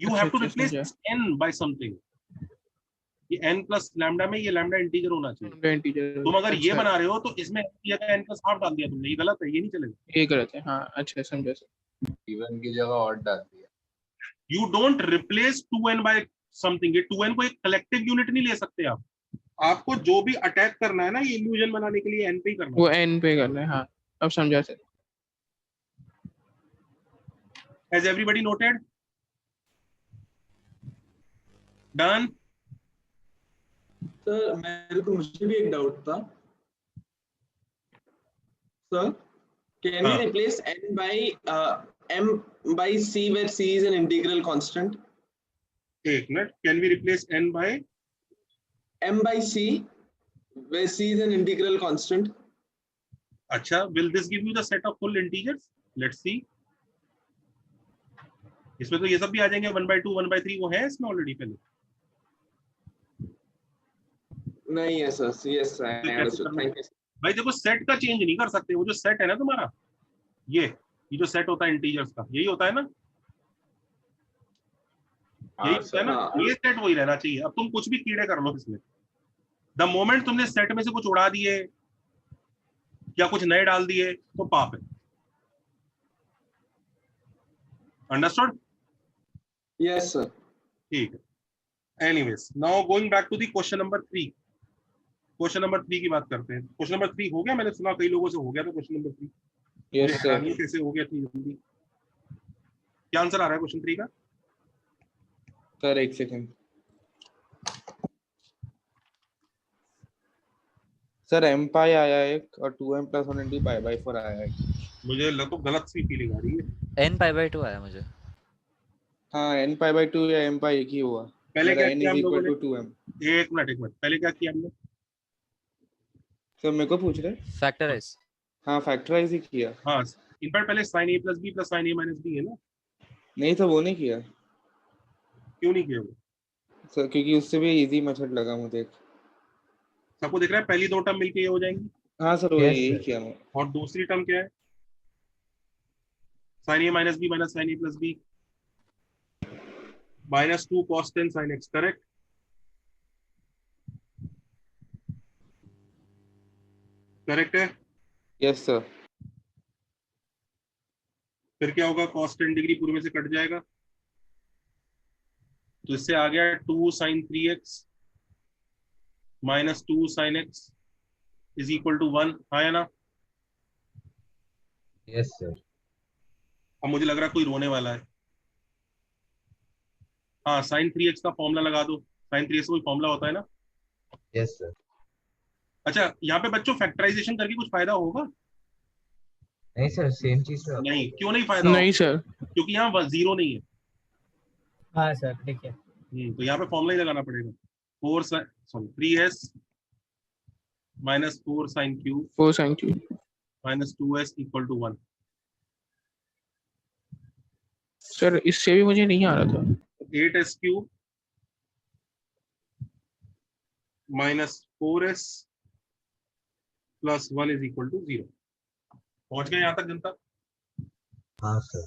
Speaker 1: you have to replace n by something. ये n प्लस लैम्डा में ये लैम्डा इंटीजर होना चाहिए। तुम अगर ये बना रहे हो तो इसमें n की जगह n प्लस हाफ डाल दिया तुमने, ये गलत है, ये नहीं चलेगा।
Speaker 9: ये गलत है। हाँ अच्छा समझा सर।
Speaker 16: इवन की जगह ऑड डाल दिया।
Speaker 1: You don't replace 2n by something. ये 2n को एक कलेक्टिव यूनिट नहीं ले सकते आप। आपको जो भी अटैक करना है ना, ये इल्यूजन बनाने के लिए n पे ही करना है।
Speaker 9: वो n पे करना है। हाँ अब समझा sir.
Speaker 1: Has everybody noted? Done?
Speaker 18: Sir मुझे भी एक डाउट था sir. Can we replace n by m by c where c is an integral constant?
Speaker 1: एक minute. Can we replace n by
Speaker 18: m by c where c is an integral constant?
Speaker 1: अच्छा. Will this give you the set of full integers? Let's see. इसमें तो ये सब भी आ जाएंगे. 1/2 1/3 वो है इसमें ऑलरेडी पहले.
Speaker 18: नहीं है sir. yes I understood. Thank you.
Speaker 1: भाई देखो सेट का चेंज नहीं कर सकते. वो जो सेट है ना तुम्हारा, ये जो सेट होता है इंटीजर्स का, यही होता है ना. यही होता है ना. ये सेट वही रहना चाहिए. अब तुम कुछ भी कीड़े कर लो इसमें. द मोमेंट तुमने सेट में से कुछ उड़ा दिए या कुछ नए डाल दिए तो पाप है. अंडरस्टूड?
Speaker 18: Yes sir.
Speaker 1: ठीक है. Anyways, now going back to the question number 3. Question number 3 की बात करते हैं. क्वेश्चन नंबर 3 हो गया. मैंने सुना कई लोगों से हो गया था क्वेश्चन नंबर 3.
Speaker 11: Yes sir.
Speaker 1: कैसे हो गया इतनी जल्दी? क्या आंसर आ रहा है क्वेश्चन 3 का?
Speaker 11: सर एक सेकंड. सर m पाई आया एक और 2m + 1 पाई बाय 4 आया एक.
Speaker 1: मुझे लगा तो गलत सी फीलिंग आ रही है.
Speaker 19: n पाई बाय 2 आया मुझे.
Speaker 11: हाँ n पाई बाय 2 या m पाई एक ही हुआ.
Speaker 1: पहले क्या
Speaker 11: n
Speaker 1: किया हम लोगों ने?
Speaker 11: 2m.
Speaker 1: एक मिनट. पहले क्या किया हमने?
Speaker 11: सर मेरे को पूछ रहे?
Speaker 19: फैक्टराइज.
Speaker 11: हाँ फैक्टराइज ही किया.
Speaker 1: हाँ इनफैक्ट पहले sin a + b + sin a - b है ना.
Speaker 11: नहीं तो वो नहीं किया.
Speaker 1: क्यों नहीं किया वो?
Speaker 11: सर क्योंकि उससे भी इजी मेथड लगा मुझे.
Speaker 1: सबको दिख रहा है पहली दो टर्म मिलके ये हो जाएंगी.
Speaker 11: हाँ सर वो यही किया मैं.
Speaker 1: और दूसरी टर्म क्या है? sin a - b - sin a + b -2 cos 10 sin x. Correct? Correct है?
Speaker 11: Yes sir.
Speaker 1: फिर क्या होगा? cos 10 डिग्री पूरे में से कट जाएगा तो इससे आ गया 2 sin 3x -2 sin x = 1. हाँ या ना?
Speaker 2: Yes sir.
Speaker 1: अब मुझे लग रहा है कोई रोने वाला है. हाँ sin 3x का फॉर्मूला लगा दो. sin 3x कोई फॉर्मूला होता है ना?
Speaker 2: Yes sir.
Speaker 1: अच्छा यहाँ पे बच्चों फैक्टराइजेशन करके कुछ फायदा होगा?
Speaker 2: नहीं सर सेम चीज तो.
Speaker 1: नहीं. क्यों नहीं फायदा?
Speaker 9: नहीं सर.
Speaker 1: क्योंकि यहाँ 0 नहीं है.
Speaker 10: हाँ सर ठीक है.
Speaker 1: तो यहाँ पे फॉर्मूला ही लगाना पड़ेगा. 3s -4 sin q -2s = 1.
Speaker 9: Sir इससे भी मुझे नहीं आ रहा था.
Speaker 1: 8s³ -4s + 1 = 0. पहुंच गए यहाँ तक जनता?
Speaker 2: हाँ सर.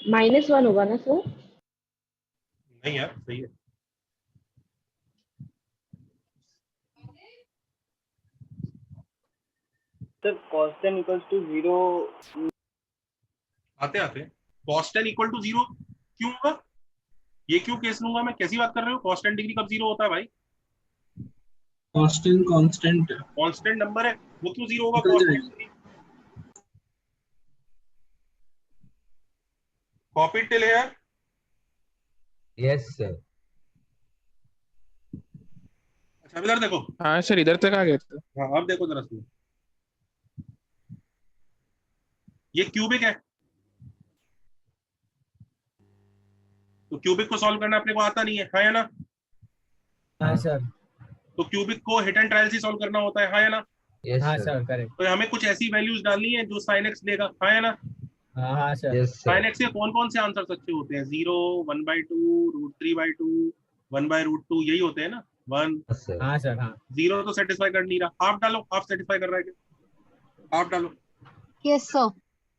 Speaker 8: -1 होगा ना सर?
Speaker 1: नहीं यार सही है.
Speaker 3: सर cos 10 = 0
Speaker 1: आते cos 10 = 0 क्यों होगा? ये क्यों केस लूंगा मैं? कैसी बात कर रहे हो? cos 10 डिग्री कब 0 होता है भाई? कांस्टेंट नंबर है वो क्यों 0 होगा? cos 10 degree. कॉपी टिल है.
Speaker 2: Yes sir.
Speaker 1: अच्छा इधर देखो.
Speaker 9: हाँ सर इधर तक आ गया था.
Speaker 1: हाँ अब देखो जरा सुनो. ये क्यूबिक है तो क्यूबिक को सॉल्व करना अपने को आता नहीं है. हाँ या ना?
Speaker 10: हाँ सर.
Speaker 1: तो क्यूबिक को हिट एंड ट्रायल से सॉल्व करना होता है. हाँ या ना?
Speaker 10: हाँ सर करेक्ट.
Speaker 1: तो हमें कुछ ऐसी वैल्यूज डालनी है जो sin x देगा. हाँ या ना?
Speaker 10: हाँ सर.
Speaker 1: sin x के कौन से आंसर अच्छे होते हैं? 0, 1/2, √3/2, 1/√2 यही होते हैं ना? 1.
Speaker 10: हाँ सर. हाँ
Speaker 1: 0 तो सेटिस्फाई कर नहीं रहा. हाफ डालो. हाफ सेटिस्फाई कर रहा है क्या? हाफ डालो.
Speaker 20: Yes sir.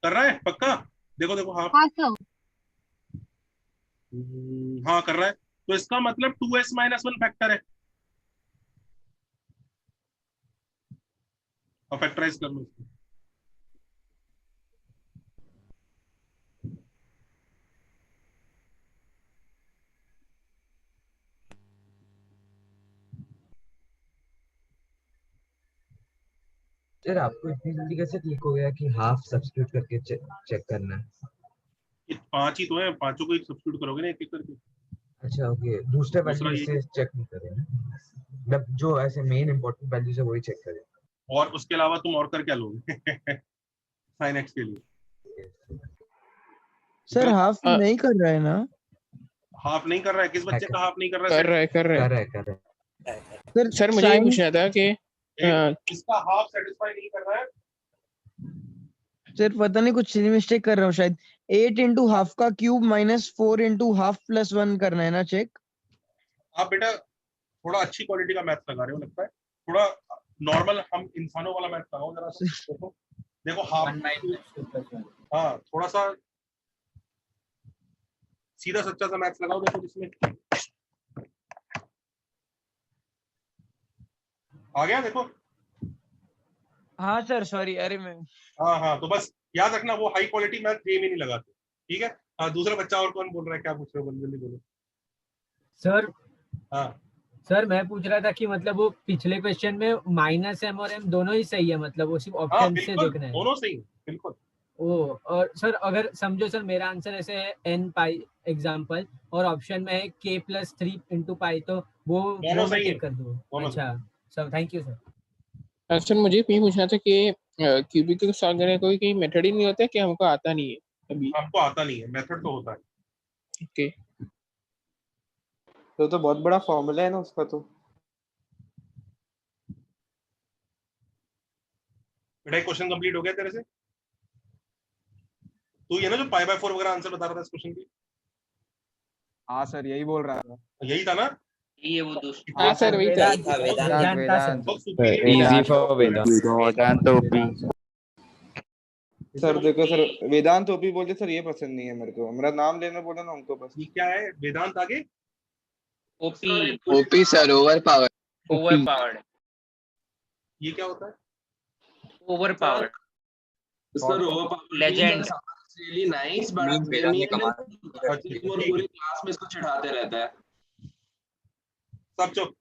Speaker 1: कर रहा है पक्का? देखो हाफ.
Speaker 20: हाँ सर.
Speaker 1: हाँ कर रहा है. तो इसका मतलब 2s - 1 फैक्टर है. और फैक्टराइज कर लो इसको.
Speaker 2: सर आपको इतनी जल्दी कैसे क्लिक हो गया कि हाफ सब्स्टिट्यूट करके चेक करना है?
Speaker 1: ये 5 ही तो है, पांचों को एक सब्स्टिट्यूट करोगे ना एक एक करके।
Speaker 2: अच्छा ओके, दूसरे
Speaker 1: दूसरा
Speaker 2: वैल्यू
Speaker 1: ये
Speaker 2: से चेक नहीं करें ना, मतलब जो ऐसे मेन इंपॉर्टेंट वैल्यूज है वही चेक करें।
Speaker 1: और उसके अलावा तुम और कर क्या लोगे sin x के लिए?
Speaker 12: सर हाफ नहीं कर रहा है ना?
Speaker 1: हाफ नहीं कर रहा है? किस बच्चे का हाफ नहीं कर रहा है?
Speaker 9: कर रहा है
Speaker 2: कर रहा है।
Speaker 9: सर मुझे ये पूछना था कि
Speaker 1: इसका हाफ सेटिस्फाई नहीं कर रहा है।
Speaker 12: सर पता नहीं कुछ मिस्टेक कर रहा हूँ शायद। 8 इंटू हाफ का cube minus 4 into half plus 1 करना है ना चेक?
Speaker 1: आप बेटा थोड़ा अच्छी क्वालिटी का मैथ लगा रहे हो लगता है, थोड़ा नॉर्मल हम इंसानों वाला मैथ लगाओ जरा सा। देखो देखो हाफ, हाँ थोड़ा सा सीधा सच्चा सा मैथ लगाओ। देखो जिसमें आ गया, देखो।
Speaker 12: हाँ सर सॉरी, अरे मैं
Speaker 1: हाँ तो बस याद रखना वो हाई क्वालिटी मैथ जे में नहीं लगाते, ठीक है? हाँ दूसरा बच्चा और कौन बोल रहा है, क्या पूछ रहे हो? जल्दी बोलो।
Speaker 10: सर
Speaker 1: हाँ
Speaker 10: सर मैं पूछ रहा था कि मतलब वो पिछले क्वेश्चन में माइनस एम और एम दोनों ही सही है, मतलब वो सिर्फ
Speaker 1: हाँ
Speaker 10: ऑप्शन से
Speaker 1: बिल्कुल
Speaker 10: देखना है।
Speaker 1: दोनों सही है, बिल्कुल।
Speaker 10: ओ, और सर अगर समझो सर मेरा आंसर ऐसे है n पाई एग्जांपल, और ऑप्शन में है k प्लस 3 इंटू पाई, तो वो
Speaker 1: दोनों
Speaker 10: मैं
Speaker 1: सही है,
Speaker 10: टिक कर दूँ?
Speaker 1: दोनों
Speaker 10: अच्छा sir, thank you sir.
Speaker 9: Sir मुझे ये पूछना था कि क्यूबिक को सॉल्व करने का कोई मेथड ही नहीं होता कि हमको आता नहीं है अभी?
Speaker 1: आपको आता नहीं है, मेथड तो होता है।
Speaker 9: ओके
Speaker 11: तो बहुत बड़ा फॉर्मूला है ना उसका। तो
Speaker 1: बेटा क्वेश्चन कंप्लीट हो गया तेरे से? तू ये ना जो पाई बाय 4 वगैरह आंसर बता रहा था इस क्वेश्चन की?
Speaker 7: हाँ सर यही बोल रहा था।
Speaker 1: यही था ना?
Speaker 5: ये वो दूसरा।
Speaker 9: हाँ सर वही था।
Speaker 6: Easy for Vedant OP.
Speaker 11: Sir देखो सर, वेदांत ओपी बोलते सर ये पसंद नहीं है मेरे को, मेरा नाम लेना बोला ना उनको बस।
Speaker 1: ये क्या है वेदांत आगे?
Speaker 5: OP
Speaker 16: sir over
Speaker 5: overpowered.
Speaker 1: ये क्या होता है?
Speaker 5: Overpowered
Speaker 18: sir overpowered
Speaker 5: legend.
Speaker 18: Really nice, but पूरी क्लास में इसको चिढ़ाते रहता है।
Speaker 1: सब चुप।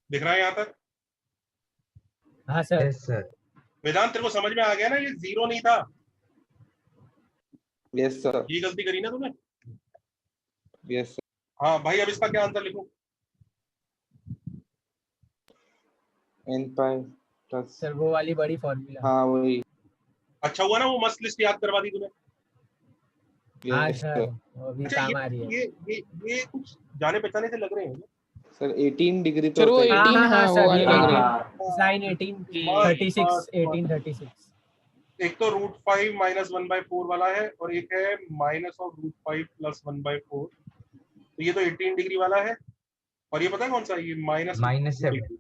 Speaker 1: दिख रहा है यहाँ तक?
Speaker 10: हाँ सर।
Speaker 2: Yes sir.
Speaker 1: वेदांत तेरे को समझ में आ गया ना? ये जीरो नहीं था।
Speaker 11: Yes sir.
Speaker 1: ये गलती करी ना तूने?
Speaker 11: Yes sir.
Speaker 1: हाँ भाई अब इसका क्या आंसर लिखूं?
Speaker 11: n pi plus.
Speaker 10: सर वो वाली बड़ी फॉर्मूला।
Speaker 11: हाँ वही।
Speaker 1: अच्छा हुआ ना वो मस्त लिस्ट याद करवा दी तूने।
Speaker 10: हाँ
Speaker 11: यस
Speaker 10: सर वो भी
Speaker 1: अच्छा
Speaker 10: काम आ रही है।
Speaker 1: ये कुछ जाने पहचाने से लग रहे हैं
Speaker 11: सर 18 डिग्री पे
Speaker 9: सर वो
Speaker 11: होता है।
Speaker 9: 18 हाँ वो वाले लग रहे हैं।
Speaker 10: साइन 18 36।
Speaker 1: एक तो √5 माइनस 1/4 वाला है और एक है माइनस ऑफ √5 प्लस 1/4। तो ये तो 18 डिग्री वाला है और ये पता है कौन सा? ये -7।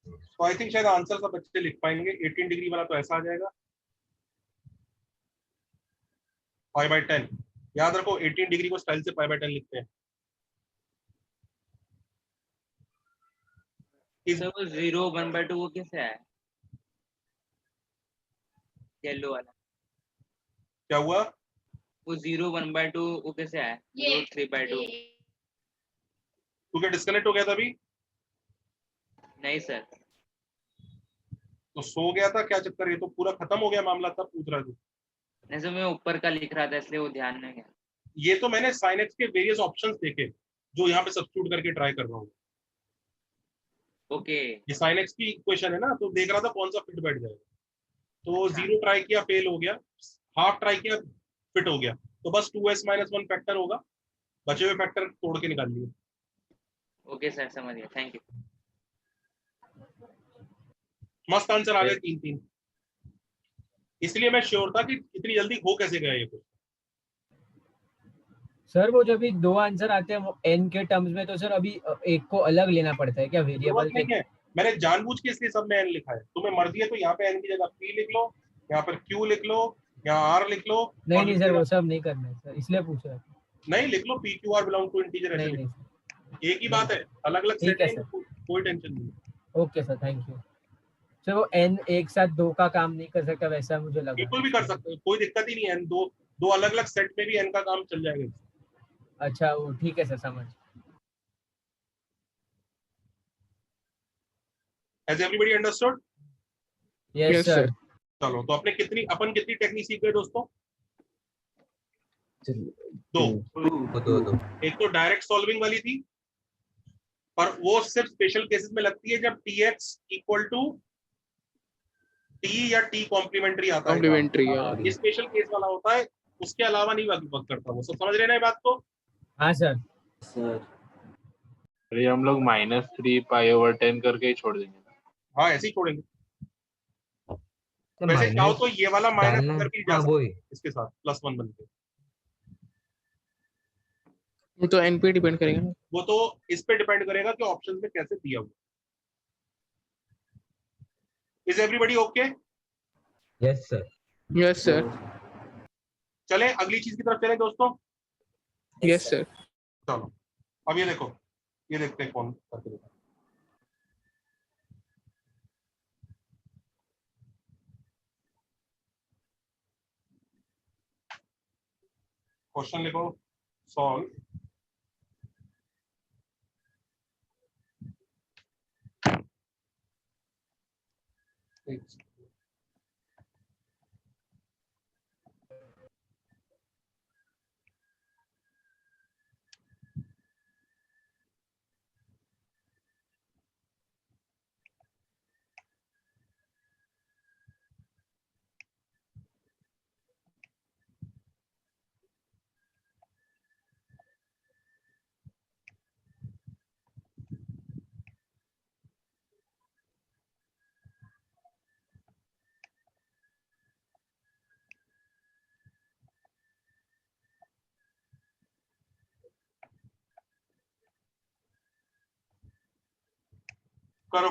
Speaker 1: तो आई थिंक शायद आंसर सब बच्चे लिख पाएंगे। 18 डिग्री वाला तो ऐसा आ जाएगा 5/10। याद रखो 18 डिग्री को स्टाइल से 5/10 लिखते हैं।
Speaker 5: सर वो 0 1/2 वो कैसे है? येलो वाला
Speaker 1: क्या हुआ?
Speaker 5: वो 0 1/2 वो कैसे है? 3/2।
Speaker 1: तू क्या डिस्कनेक्ट हो गया था अभी?
Speaker 5: नहीं सर।
Speaker 1: तो सो गया था क्या चक्कर? ये तो पूरा खत्म हो गया मामला तब पूछ रहा था।
Speaker 5: नहीं सर मैं ऊपर का लिख रहा था इसलिए वो ध्यान नहीं गया।
Speaker 1: ये तो मैंने sin x के वेरियस ऑप्शंस देखे जो यहाँ पे सब्स्टिट्यूट करके ट्राई कर रहा हूँ।
Speaker 5: ओके
Speaker 1: ये sin x की इक्वेशन है ना, तो देख रहा था कौन सा फिट बैठ जाएगा। तो 0 ट्राई किया फेल हो गया, हाफ ट्राई किया फिट हो गया, तो बस 2s - 1 फैक्टर होगा, बचे हुए फैक्टर तोड़ के निकाल लिए।
Speaker 5: ओके सर समझ गया, थैंक यू।
Speaker 1: मस्त आंसर आ गए 3-3। इसलिए मैं श्योर था कि इतनी जल्दी हो कैसे गया ये कुछ।
Speaker 10: सर वो जब भी दो आंसर आते हैं वो n के टर्म्स में, तो सर अभी एक को अलग लेना पड़ता है क्या वेरिएबल
Speaker 1: नहीं है, मैंने जानबूझ के इसलिए सब में n लिखा है। तुम्हें मर्जी है तो यहाँ पे n की जगह p लिख लो, यहाँ पर q लिख लो, यहाँ r लिख लो।
Speaker 10: नहीं सर वो सब नहीं करना है सर, इसलिए पूछ रहा था।
Speaker 1: नहीं लिख लो p q r belong to integer, ऐसे लिख लो। एक ही बात है, अलग अलग सेट है, कोई टेंशन नहीं।
Speaker 10: Okay sir thank you sir. वो n एक साथ दो का काम नहीं कर सकता वैसा मुझे लगा।
Speaker 1: बिल्कुल भी कर सकते हो, कोई दिक्कत ही नहीं है। n दो अलग अलग सेट में भी n का काम चल जाएगा।
Speaker 10: अच्छा वो ठीक है सर, समझ।
Speaker 1: Has everybody understood?
Speaker 10: Yes sir.
Speaker 1: चलो तो अपन कितनी टेक्निक सीख गए दोस्तों? दो। एक तो डायरेक्ट सॉल्विंग वाली थी, पर वो सिर्फ स्पेशल केसेस में लगती है जब tx इक्वल टू t या t कॉम्प्लीमेंट्री आता है।
Speaker 9: कॉम्प्लीमेंट्री
Speaker 1: ये स्पेशल केस वाला होता है, उसके अलावा नहीं वर्क करता। वो सब समझ रहे ना ये बात को?
Speaker 10: हाँ सर।
Speaker 16: अरे हम लोग -3 π/10 करके ही छोड़ देंगे।
Speaker 1: हाँ ऐसे ही छोड़ेंगे। वैसे चाहो तो ये वाला माइनस कर भी जा सकता है इसके साथ +1 बन के।
Speaker 9: वो तो n पे डिपेंड करेगा ना।
Speaker 1: वो तो इस पे डिपेंड करेगा कि ऑप्शंस में कैसे दिया हुआ। Is everybody okay?
Speaker 2: Yes sir.
Speaker 9: Yes sir.
Speaker 1: चले अगली चीज की तरफ चले दोस्तों।
Speaker 9: Yes sir.
Speaker 1: चलो अब ये देखो, ये देखते हैं कौन करके देखो। क्वेश्चन लिखो, सॉल्व करो।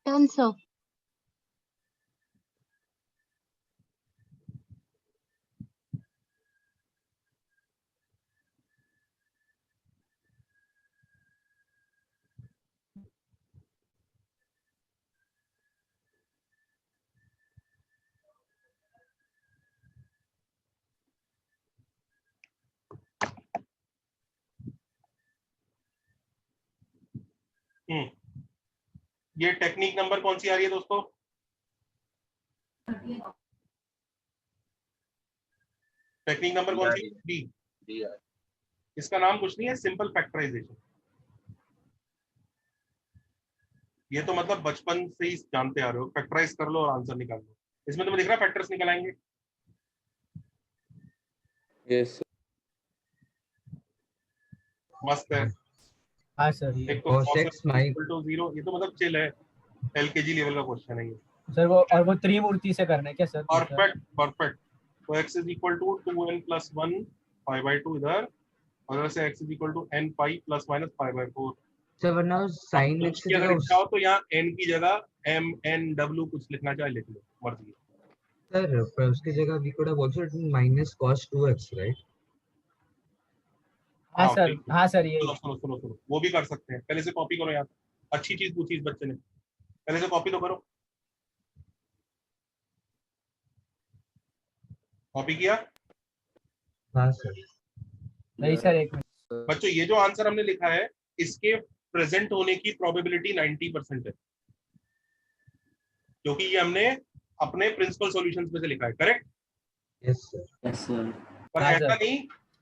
Speaker 8: Done, sir.
Speaker 1: ये टेक्निक नंबर कौन सी आ रही है दोस्तों? टेक्निक नंबर कौन सी? डी। इसका नाम कुछ नहीं है, सिंपल फैक्टराइजेशन। ये तो मतलब बचपन से ही जानते आ रहे हो, फैक्टराइज कर लो और आंसर निकाल लो। इसमें तुम्हें दिख रहा है फैक्टर्स निकल आएंगे।
Speaker 11: यस
Speaker 1: मस्त है।
Speaker 10: हाँ सर।
Speaker 1: एक तो cos x equal to 0, ये तो मतलब चिल है, एलकेजी लेवल का क्वेश्चन है ये
Speaker 10: सर। वो और वो त्रिमूर्ति से करना है क्या सर?
Speaker 1: Perfect perfect. तो x is equal to 2n plus 1 pi/2 इधर, और इधर से x is equal to n pi plus minus pi/4।
Speaker 2: Sir वरना sin x की
Speaker 1: अगर
Speaker 2: जगह
Speaker 1: लिखा हो तो यहाँ n की जगह m n w कुछ लिखना चाहे लिख लो, मर्जी।
Speaker 2: Sir, पर उसकी जगह we could have also written minus cos 2x, right?
Speaker 10: हाँ
Speaker 1: हाँ
Speaker 10: सर,
Speaker 1: बिल्कुल।
Speaker 10: हाँ सर, ये
Speaker 1: सुनो, वो भी कर सकते हैं। पहले से कॉपी करो यार, अच्छी चीज पूछी इस बच्चे ने, पहले से कॉपी तो करो। कॉपी किया?
Speaker 2: हाँ सर।
Speaker 10: नहीं सर, एक मिनट
Speaker 1: बच्चों, ये जो आंसर हमने लिखा है इसके प्रेजेंट होने की प्रोबेबिलिटी 90% है, क्योंकि ये हमने अपने प्रिंसिपल सॉल्यूशंस में से लिखा है। Correct?
Speaker 2: Yes sir.
Speaker 15: Yes sir.
Speaker 1: पर
Speaker 10: हाँ,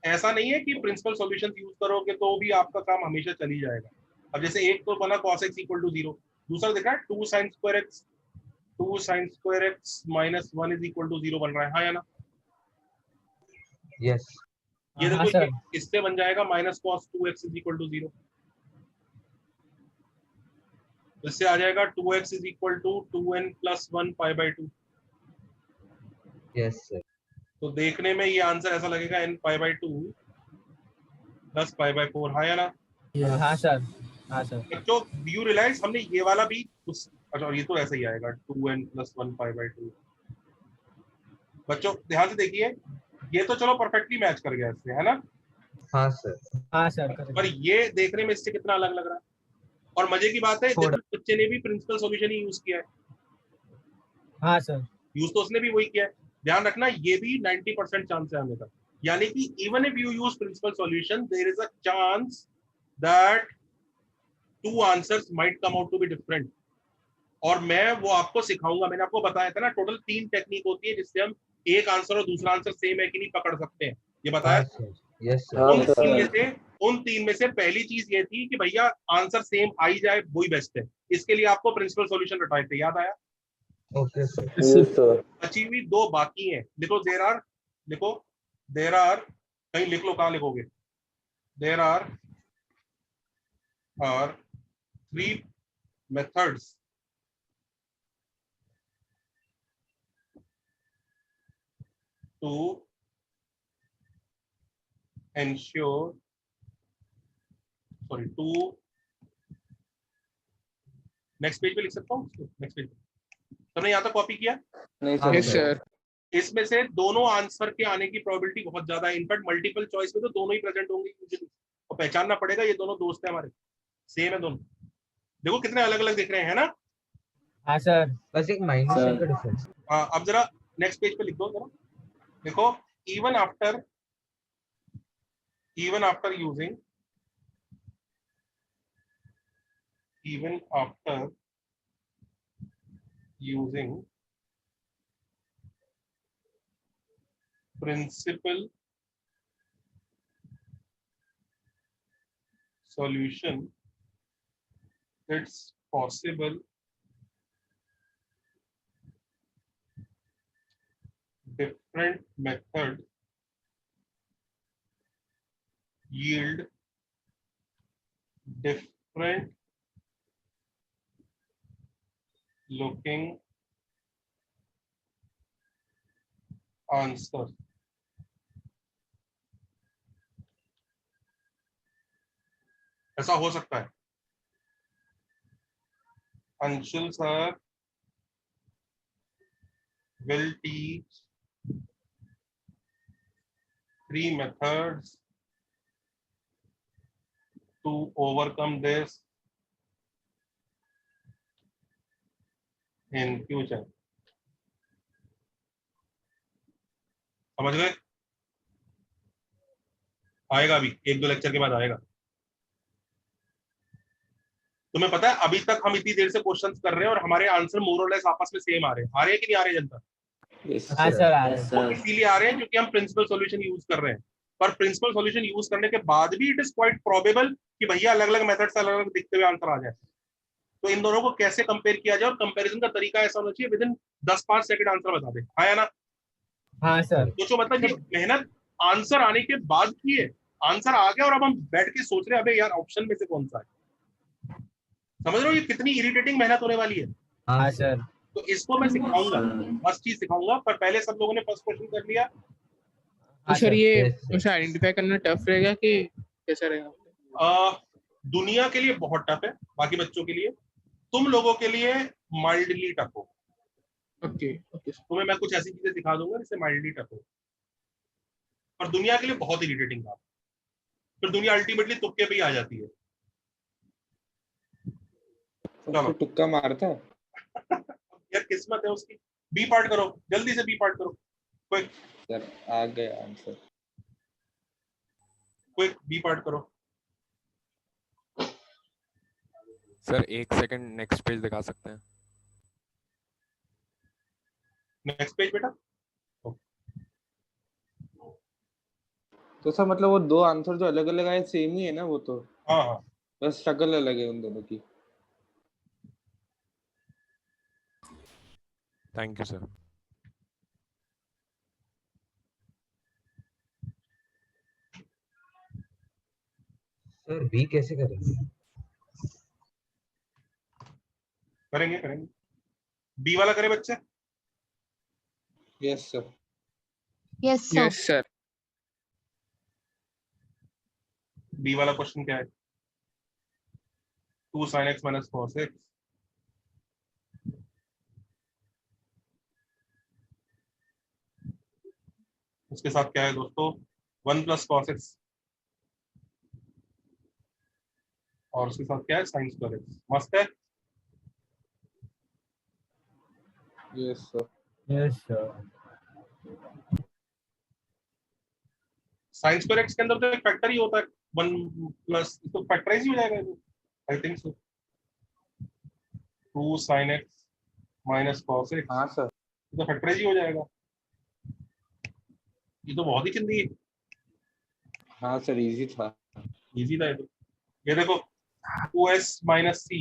Speaker 1: ऐसा नहीं है कि प्रिंसिपल सॉल्यूशंस यूज करोगे तो भी आपका काम हमेशा चल ही जाएगा। अब जैसे एक तो बना cos x = 0, दूसरा देखा 2 sin square x minus 1 is equal to 0 बन रहा है, हाँ या ना?
Speaker 2: यस।
Speaker 1: ये
Speaker 10: हाँ
Speaker 1: देखो,
Speaker 10: सर,
Speaker 1: इससे बन जाएगा minus cos 2x is equal to 0। इससे आ जाएगा 2x is equal to 2n plus 1 pi by 2।
Speaker 2: Yes sir.
Speaker 1: तो देखने में ये आंसर ऐसा लगेगा n pi by 2 plus pi by 4, हाँ या ना?
Speaker 10: हाँ सर, हाँ सर।
Speaker 1: बच्चों, do you realize हमने ये वाला भी उस, अच्छा ये तो ऐसा ही आएगा 2n plus 1 pi by 2। बच्चों ध्यान से देखिए, ये तो चलो परफेक्टली मैच कर गया इससे, है ना?
Speaker 2: हाँ सर।
Speaker 10: हाँ सर,
Speaker 1: पर ये देखने में इससे कितना अलग लग रहा है। और मजे की बात है, देखो बच्चे ने भी प्रिंसिपल सॉल्यूशन ही यूज किया है।
Speaker 10: हाँ सर।
Speaker 1: यूज तो उसने भी वही किया है। ध्यान रखना, ये भी 90% चांस है आने का, यानी कि even if you use principal solution there is a chance that two answers might come out to be different. और मैं वो आपको सिखाऊंगा। मैंने आपको बताया था ना, टोटल 3 टेक्निक होती है जिससे हम एक आंसर और दूसरा आंसर सेम है कि नहीं पकड़ सकते हैं, ये बताया।
Speaker 2: Yes
Speaker 1: sir. उन तीन में से पहली चीज ये थी कि भैया आंसर सेम आ ही जाए, वही बेस्ट है। इसके लिए आपको प्रिंसिपल सॉल्यूशन रटाए थे, याद आया?
Speaker 2: Okay sir.
Speaker 1: बची हुई 2 बाकी हैं। देखो देयर आर कहीं लिख लो, कहाँ लिखोगे? There are 3 methods to ensure, sorry, to next page पे लिख सकता हूँ। नेक्स्ट पेज तुमने यहाँ तक कॉपी किया?
Speaker 9: नहीं सर।
Speaker 1: इसमें से दोनों आंसर के आने की प्रोबेबिलिटी बहुत ज्यादा है। इनफैक्ट मल्टीपल चॉइस में तो दोनों ही प्रेजेंट होंगे और पहचानना पड़ेगा ये दोनों दोस्त हैं हमारे, सेम है दोनों। देखो कितने अलग अलग दिख रहे हैं ना?
Speaker 10: हाँ सर।
Speaker 2: बस एक माइनस का डिफरेंस।
Speaker 1: हाँ, अब जरा नेक्स्ट पेज पे लिख दो जरा। देखो, even after using principal solution, it's possible different methods yield different looking answers। ऐसा हो सकता है। Anshul sir will teach 3 methods to overcome this in future। समझ गए? आएगा भी, 1-2 लेक्चर के बाद आएगा। तुम्हें पता है अभी तक हम इतनी देर से क्वेश्चंस कर रहे हैं और हमारे आंसर मोर और लेस आपस में सेम आ रहे हैं। आ रहे हैं कि नहीं आ रहे जनता?
Speaker 10: हाँ सर, आ रहे हैं।
Speaker 1: इसीलिए आ रहे हैं क्योंकि हम प्रिंसिपल सॉल्यूशन यूज कर रहे हैं। पर प्रिंसिपल सॉल्यूशन यूज करने के बाद भी इट इज क्वाइट प्रोबेबल कि भैया अलग अलग मेथड से अलग अलग दिखते हुए आंसर आ जाए। तो इन दोनों को कैसे कंपेयर किया जाए, और कंपैरिजन का तरीका ऐसा होना चाहिए विद इन 10-5 सेकंड आंसर बता दे, हाँ या ना?
Speaker 10: हाँ सर।
Speaker 1: तो मतलब ये मेहनत आंसर आने के बाद की है। आंसर आ गया और अब हम बैठ के सोच रहे हैं अबे यार ऑप्शन में से कौन सा है। समझ रहे हो ये कितनी इरिटेटिंग मेहनत होने वाली है?
Speaker 10: हाँ सर।
Speaker 1: तो इसको मैं सिखाऊंगा, फर्स्ट चीज सिखाऊंगा। पर पहले सब लोगों ने फर्स्ट क्वेश्चन कर लिया।
Speaker 9: तो सर ये उसे आइडेंटिफाई करना टफ रहेगा कि कैसा रहेगा?
Speaker 1: दुनिया के लिए बहुत टफ है, बाकी बच्चों के लिए, तुम लोगों के लिए माइल्डली टफ हो।
Speaker 9: ओके ओके
Speaker 1: तुम्हें मैं कुछ ऐसी चीजें सिखा दूंगा जिससे माइंडली टफ हो, पर दुनिया के लिए बहुत इरिटेटिंग काम, फिर दुनिया अल्टीमेटली तुक्के पे ही आ जाती है।
Speaker 11: उसको तुक्का मारता है
Speaker 1: यार किस्मत है उसकी। बी पार्ट करो, जल्दी से बी पार्ट करो, क्विक
Speaker 11: सर। आ गया आंसर।
Speaker 1: क्विक बी पार्ट करो।
Speaker 13: सर 1 सेकंड नेक्स्ट पेज दिखा सकते हैं?
Speaker 1: नेक्स्ट पेज बेटा।
Speaker 11: तो सर मतलब वो दो आंसर जो अलग अलग आए सेम ही है ना वो तो?
Speaker 1: हाँ हाँ,
Speaker 11: बस शक्ल अलग है उन दोनों की।
Speaker 13: Thank you sir.
Speaker 2: Sir B कैसे करेंगे?
Speaker 1: करेंगे करेंगे। बी वाला करे बच्चे?
Speaker 11: Yes sir.
Speaker 14: Yes
Speaker 9: yes sir.
Speaker 1: B वाला क्वेश्चन क्या है? 2 sin x minus cos x उसके साथ क्या है दोस्तों? 1 plus cos x और उसके साथ क्या है? sin square x। मस्त है।
Speaker 11: Yes sir.
Speaker 10: Yes sir.
Speaker 1: sin square x के अंदर तो एक फैक्टर ही होता है 1 प्लस, तो फैक्टराइज ही हो जाएगा I think so. 2 sin x minus cos x।
Speaker 11: हाँ सर।
Speaker 1: तो फैक्टराइज ही हो जाएगा। ये तो बहुत ही चिंदी।
Speaker 11: हाँ सर इजी था।
Speaker 1: इजी था ये देखो 2s minus c,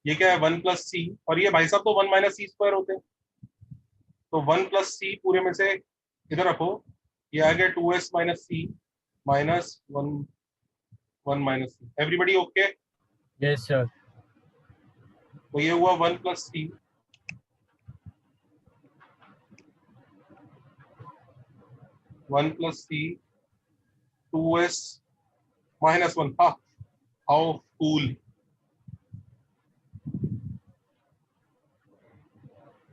Speaker 1: ये क्या है? 1 plus c, और ये भाई साहब तो 1 minus c स्क्वायर होते हैं, तो 1 plus c पूरे में से इधर रखो, ये आ गया 2s minus c minus 1 minus c। Everybody okay?
Speaker 10: Yes sir.
Speaker 1: तो ये हुआ 1 plus c 1 plus c 2s minus 1। हाँ, हाउ कूल।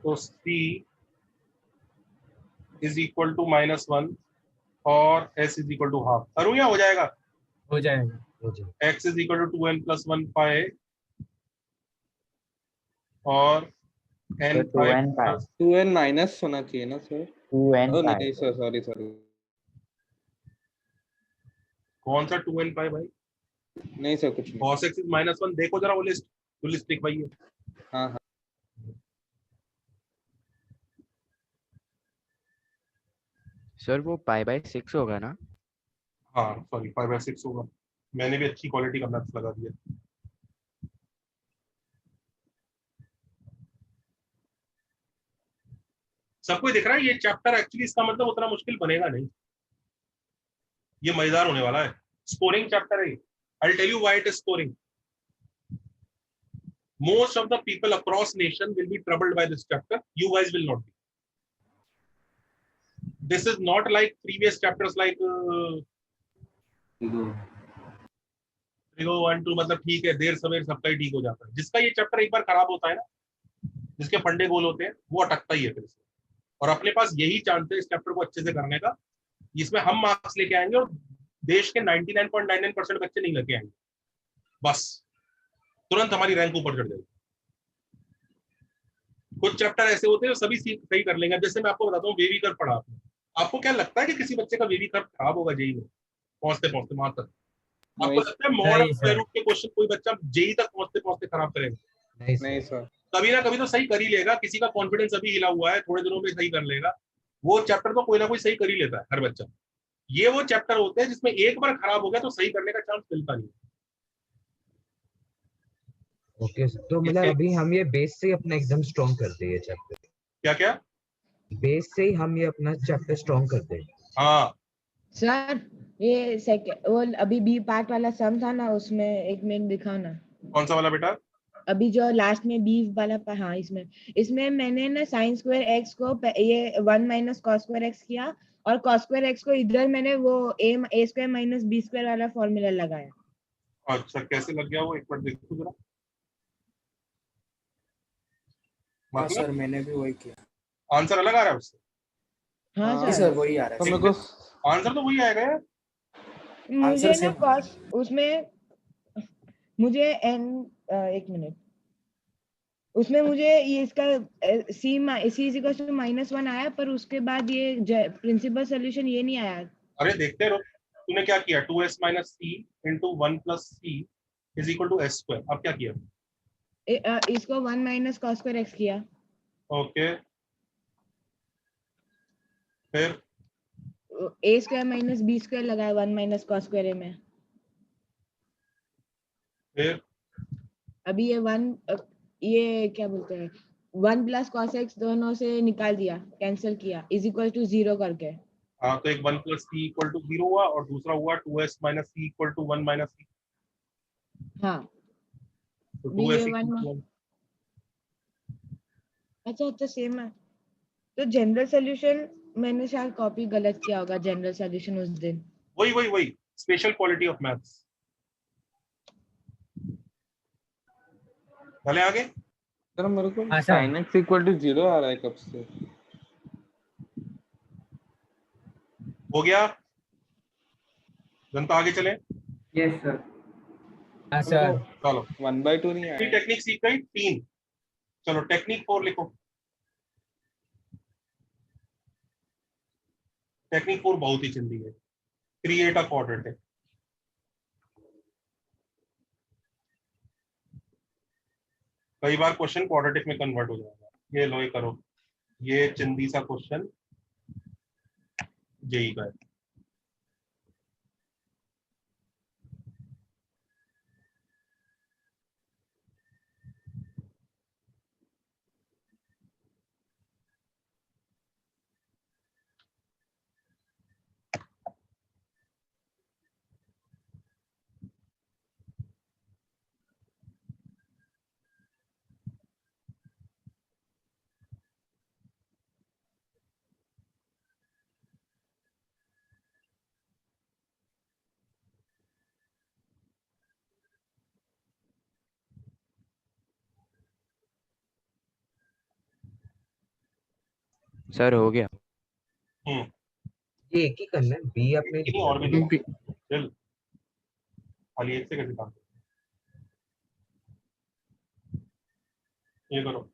Speaker 1: तो c इज इक्वल टू -1 और s is equal to half. करूँ या हो जाएगा?
Speaker 10: हो जाएगा।
Speaker 1: x is equal to 2n plus 1 pi और n pi
Speaker 11: 2n माइनस होना चाहिए ना सर?
Speaker 4: 2n
Speaker 11: ओ
Speaker 4: pi।
Speaker 11: नहीं सर, सॉरी सॉरी।
Speaker 1: कौन सा 2n pi भाई?
Speaker 11: नहीं सर कुछ नहीं।
Speaker 1: cos x is -1। देखो जरा वो लिस्ट, तो लिस्ट लिख भाई।
Speaker 11: हाँ हाँ
Speaker 6: सर वो π/6 होगा ना?
Speaker 1: हाँ सॉरी, 5/6 होगा। मैंने भी अच्छी क्वालिटी का मैथ्स लगा दिया। सबको दिख रहा है ये चैप्टर एक्चुअली, इसका मतलब उतना मुश्किल बनेगा नहीं, ये मजेदार होने वाला है। स्कोरिंग चैप्टर है। I tell you why it is scoring. Most of the people across nation will be troubled by this chapter. You guys will not be. This is not like previous chapters like Trigo 1 2, मतलब ठीक है, देर सवेर सबका ही ठीक हो जाता है। जिसका ये चैप्टर एक बार खराब होता है ना, जिसके फंडे गोल होते हैं, वो अटकता ही है फिर से। और अपने पास यही चांस है इस चैप्टर को अच्छे से करने का, इसमें हम मार्क्स लेके आएंगे और देश के 99.99% बच्चे नहीं लेके आएंगे। बस तुरंत हमारी रैंक ऊपर चढ़ जाएगी। कुछ चैप्टर ऐसे होते हैं जो सभी सही कर लेंगे। जैसे मैं आपको बताता हूँ, वेवी कर्व पढ़ा आपने, आपको क्या लगता है कि किसी बच्चे का वेवी कर्व खराब होगा जेई में पहुंचते पहुंचते वहां तक? आपको लगता है मॉड स्क्वायर रूट के क्वेश्चन कोई बच्चा जेई तक पहुंचते पहुंचते खराब करेगा?
Speaker 11: नहीं सर।
Speaker 1: कभी ना कभी तो सही कर ही लेगा। किसी का कॉन्फिडेंस अभी हिला हुआ है, थोड़े दिनों में सही कर लेगा। वो चैप्टर तो कोई ना कोई सही कर ही लेता है हर बच्चा। ये वो चैप्टर होते हैं जिसमें एक बार खराब हो गया तो सही करने का चांस मिलता नहीं।
Speaker 2: ओके तो मतलब अभी हम ये बेस से ही अपना एकदम स्ट्रॉन्ग करते हैं ये चैप्टर।
Speaker 1: क्या क्या?
Speaker 2: बेस से ही हम ये अपना चैप्टर स्ट्रॉन्ग करते हैं।
Speaker 1: हाँ
Speaker 14: सर ये सेकंड वो अभी बी पार्ट वाला सम था ना, उसमें एक मिनट दिखाओ ना।
Speaker 1: कौन सा वाला बेटा?
Speaker 14: अभी जो लास्ट में बी वाला हाँ, इसमें मैंने ना साइन स्क्वायर एक्स को ये 1 माइनस कॉस स्क्वायर एक्स किया, और कॉस स्क्वायर एक्स को इधर मैंने वो ए स्क्वायर माइनस बी स्क्वायर वाला फॉर्मूला लगाया।
Speaker 1: अच्छा कैसे लग गया वो? एक बार देखो जरा। मतलब
Speaker 19: सर मैंने भी वही किया।
Speaker 1: आंसर अलग आ रहा है उससे?
Speaker 14: हाँ
Speaker 19: नहीं
Speaker 14: सर
Speaker 19: सर वही आ रहा
Speaker 11: तो
Speaker 19: है।
Speaker 11: मेरे को
Speaker 1: आंसर तो वही आएगा यार।
Speaker 14: मुझे ना कॉस उसमें मुझे एन एक मिनट उसमें मुझे ये इसका सी इज इक्वल टू -1 आया, पर उसके बाद ये प्रिंसिपल सॉल्यूशन ये नहीं आया।
Speaker 1: अरे देखते रहो, तूने क्या किया 2s minus c into 1 plus c is equal to s square. अब क्या किया?
Speaker 14: इसको 1 माइनस कॉस स्क्वायर एक्स किया।
Speaker 1: ओके फिर
Speaker 14: a square minus b square लगाया 1 माइनस कॉस स्क्वायर ए में।
Speaker 1: फिर
Speaker 14: अभी ये क्या बोलते हैं 1 प्लस कॉस एक्स दोनों से निकाल दिया, कैंसिल किया, इज इक्वल टू 0 करके।
Speaker 1: हाँ तो एक 1 प्लस सी इक्वल टू 0 हुआ और दूसरा हुआ 2s minus c equal to 1 minus c.
Speaker 14: हाँ
Speaker 1: तो
Speaker 14: भी
Speaker 1: 2s
Speaker 14: ये
Speaker 1: इक्वल टू 1।
Speaker 14: अच्छा सेम है। तो जनरल सॉल्यूशन मैंने शायद कॉपी गलत किया होगा, जनरल सॉल्यूशन उस दिन।
Speaker 1: वही स्पेशल क्वालिटी ऑफ मैथ्स। चले आगे।
Speaker 11: सर मेरे को
Speaker 10: हाँ, sir.
Speaker 11: sin x equal to 0 आ रहा है कब से?
Speaker 1: हो गया जनता, आगे चले।
Speaker 7: Yes sir.
Speaker 10: हाँ सर।
Speaker 1: चलो
Speaker 11: 1/2 नहीं आया।
Speaker 1: टेक्निक सीख गई 3। चलो टेक्निक 4 लिखो। टेक्निक 4 बहुत ही जल्दी है। Create a quadratic. कई बार क्वेश्चन क्वाड्रेटिक में कन्वर्ट हो जाएगा। ये लो ये करो, ये चंदी सा क्वेश्चन जेई का है।
Speaker 6: सर हो गया।
Speaker 2: ये एक ही करना है, बी अपने
Speaker 1: नहीं और भी लिखो। चल खाली एक से कैसे काम? ये करो।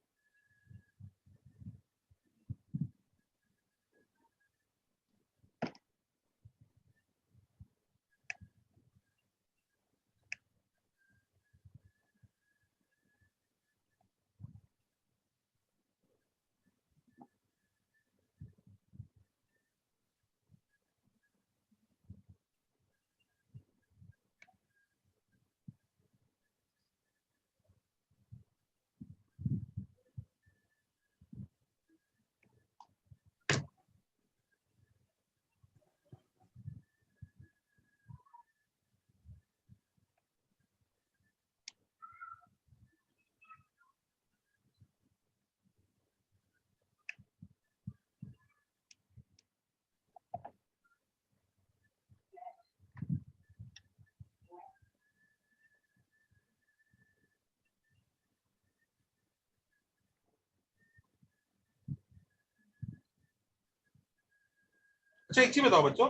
Speaker 1: अच्छा एक चीज बताओ बच्चों,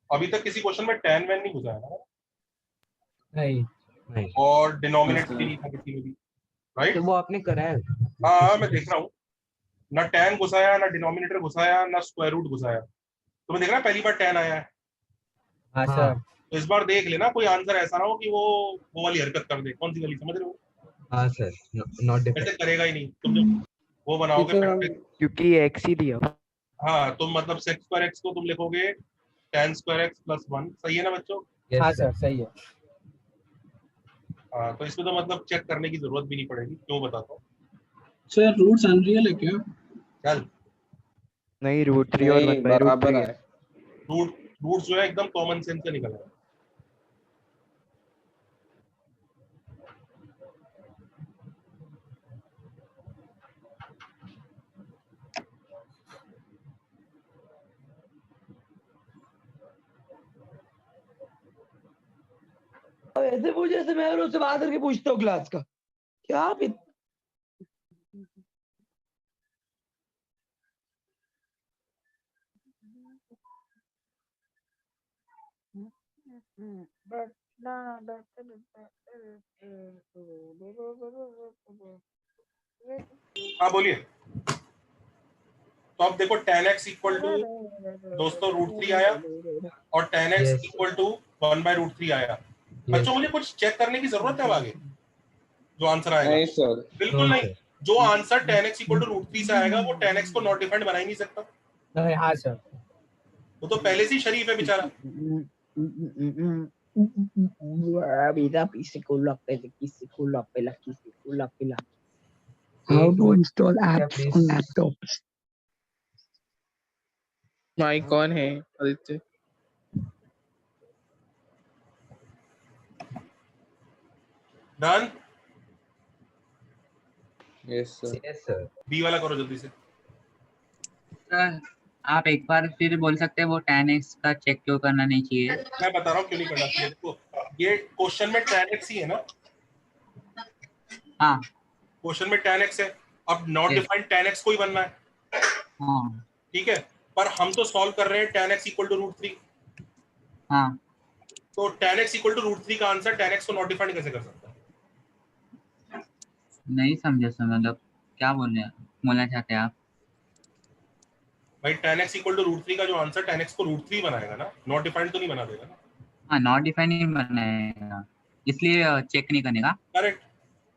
Speaker 1: अभी तक किसी क्वेश्चन में tan वैन नहीं घुसा है ना?
Speaker 10: नहीं।
Speaker 1: और डिनोमिनेटर भी नहीं था किसी में भी, राइट?
Speaker 2: तो वो आपने कराया।
Speaker 1: हाँ मैं देख रहा हूँ, ना tan घुसाया, ना डिनोमिनेटर घुसाया, ना स्क्वायर रूट घुसाया। तो मैं देख रहा पहली बार tan आया है।
Speaker 10: हाँ सर।
Speaker 1: तो इस बार देख लेना कोई आंसर ऐसा ना हो कि वो वाली हरकत कर दे। कौन सी वाली, समझ रहे हो?
Speaker 2: हाँ सर, नॉट
Speaker 1: ऐसे करेगा ही नहीं। तुम जो वो बनाओगे
Speaker 6: क्योंकि x ही दिया।
Speaker 1: हाँ तुम मतलब sec स्क्वायर x को तुम लिखोगे tan स्क्वायर x प्लस 1। सही है ना बच्चों?
Speaker 10: हाँ सर सही है।
Speaker 1: हाँ तो इसमें तो मतलब चेक करने की जरूरत भी नहीं पड़ेगी। क्यों बताता हूँ।
Speaker 19: सर रूट्स अनरियल है क्या?
Speaker 1: चल
Speaker 6: नहीं √3 और 1/√3 है।
Speaker 1: रूट जो है एकदम कॉमन सेंस से निकल आया।
Speaker 12: ऐसे पूछे जैसे मैं उससे बात करके पूछता हूँ क्लास का। क्या आप
Speaker 1: हाँ बोलिए। तो अब देखो tan x इक्वल टू दोस्तों √3 आया और tan x
Speaker 2: Yes.
Speaker 1: Equal to 1/√3 आया। बच्चों मुझे कुछ चेक करने की जरूरत है अब आगे जो आंसर आएगा?
Speaker 11: नहीं सर।
Speaker 1: बिल्कुल
Speaker 2: No,
Speaker 1: नहीं।
Speaker 2: sir.
Speaker 1: जो answer tan x equal to √3 से आएगा वो tan x को नॉट डिफाइंड बना ही नहीं सकता।
Speaker 10: हाँ सर।
Speaker 1: वो तो पहले से ही शरीफ है बेचारा।
Speaker 10: Vida pisicola pela.
Speaker 12: How to install
Speaker 2: क्या
Speaker 12: apps
Speaker 2: please?
Speaker 12: on laptops?
Speaker 9: Mike कौन है Aditya?
Speaker 1: Done.
Speaker 11: Yes sir.
Speaker 2: Yes, sir.
Speaker 1: B वाला करो जल्दी से।
Speaker 5: सर आप एक बार फिर बोल सकते हैं वो tan x का चेक क्यों करना नहीं चाहिए?
Speaker 1: मैं बता रहा हूँ क्यों नहीं करना चाहिए। देखो ये क्वेश्चन में tan x ही है ना।
Speaker 5: हाँ
Speaker 1: क्वेश्चन में tan x है। अब not
Speaker 5: Yes.
Speaker 1: Defined tan x को ही बनना है,
Speaker 5: हाँ
Speaker 1: ठीक है। पर हम तो सॉल्व कर रहे हैं tan x इक्वल टू √3।
Speaker 5: हाँ
Speaker 1: तो tan x इक्वल टू √3 का आंसर tan x को नॉट डिफाइंड कैसे कर सकता है?
Speaker 5: नहीं समझा सर, मतलब क्या बोलना चाहते हैं आप?
Speaker 1: भाई tan x इक्वल टू √3 का जो आंसर tan x को √3 बनाएगा ना, नॉट डिफाइंड तो नहीं बना देगा ना।
Speaker 5: हाँ नॉट डिफाइंड नहीं बनाएगा, इसलिए चेक नहीं करने का।
Speaker 1: Correct.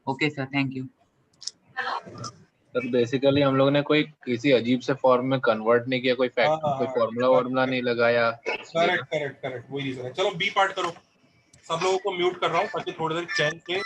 Speaker 5: Okay sir, thank you.
Speaker 16: Sir basically हम लोग ने कोई किसी अजीब से फॉर्म में कन्वर्ट नहीं किया, कोई फैक्ट कोई फॉर्मूला नहीं लगाया।
Speaker 1: करेक्ट वही रीजन है। चलो बी पार्ट करो। सब लोगों को म्यूट कर रहा हूँ ताकि थोड़ी देर चैन से।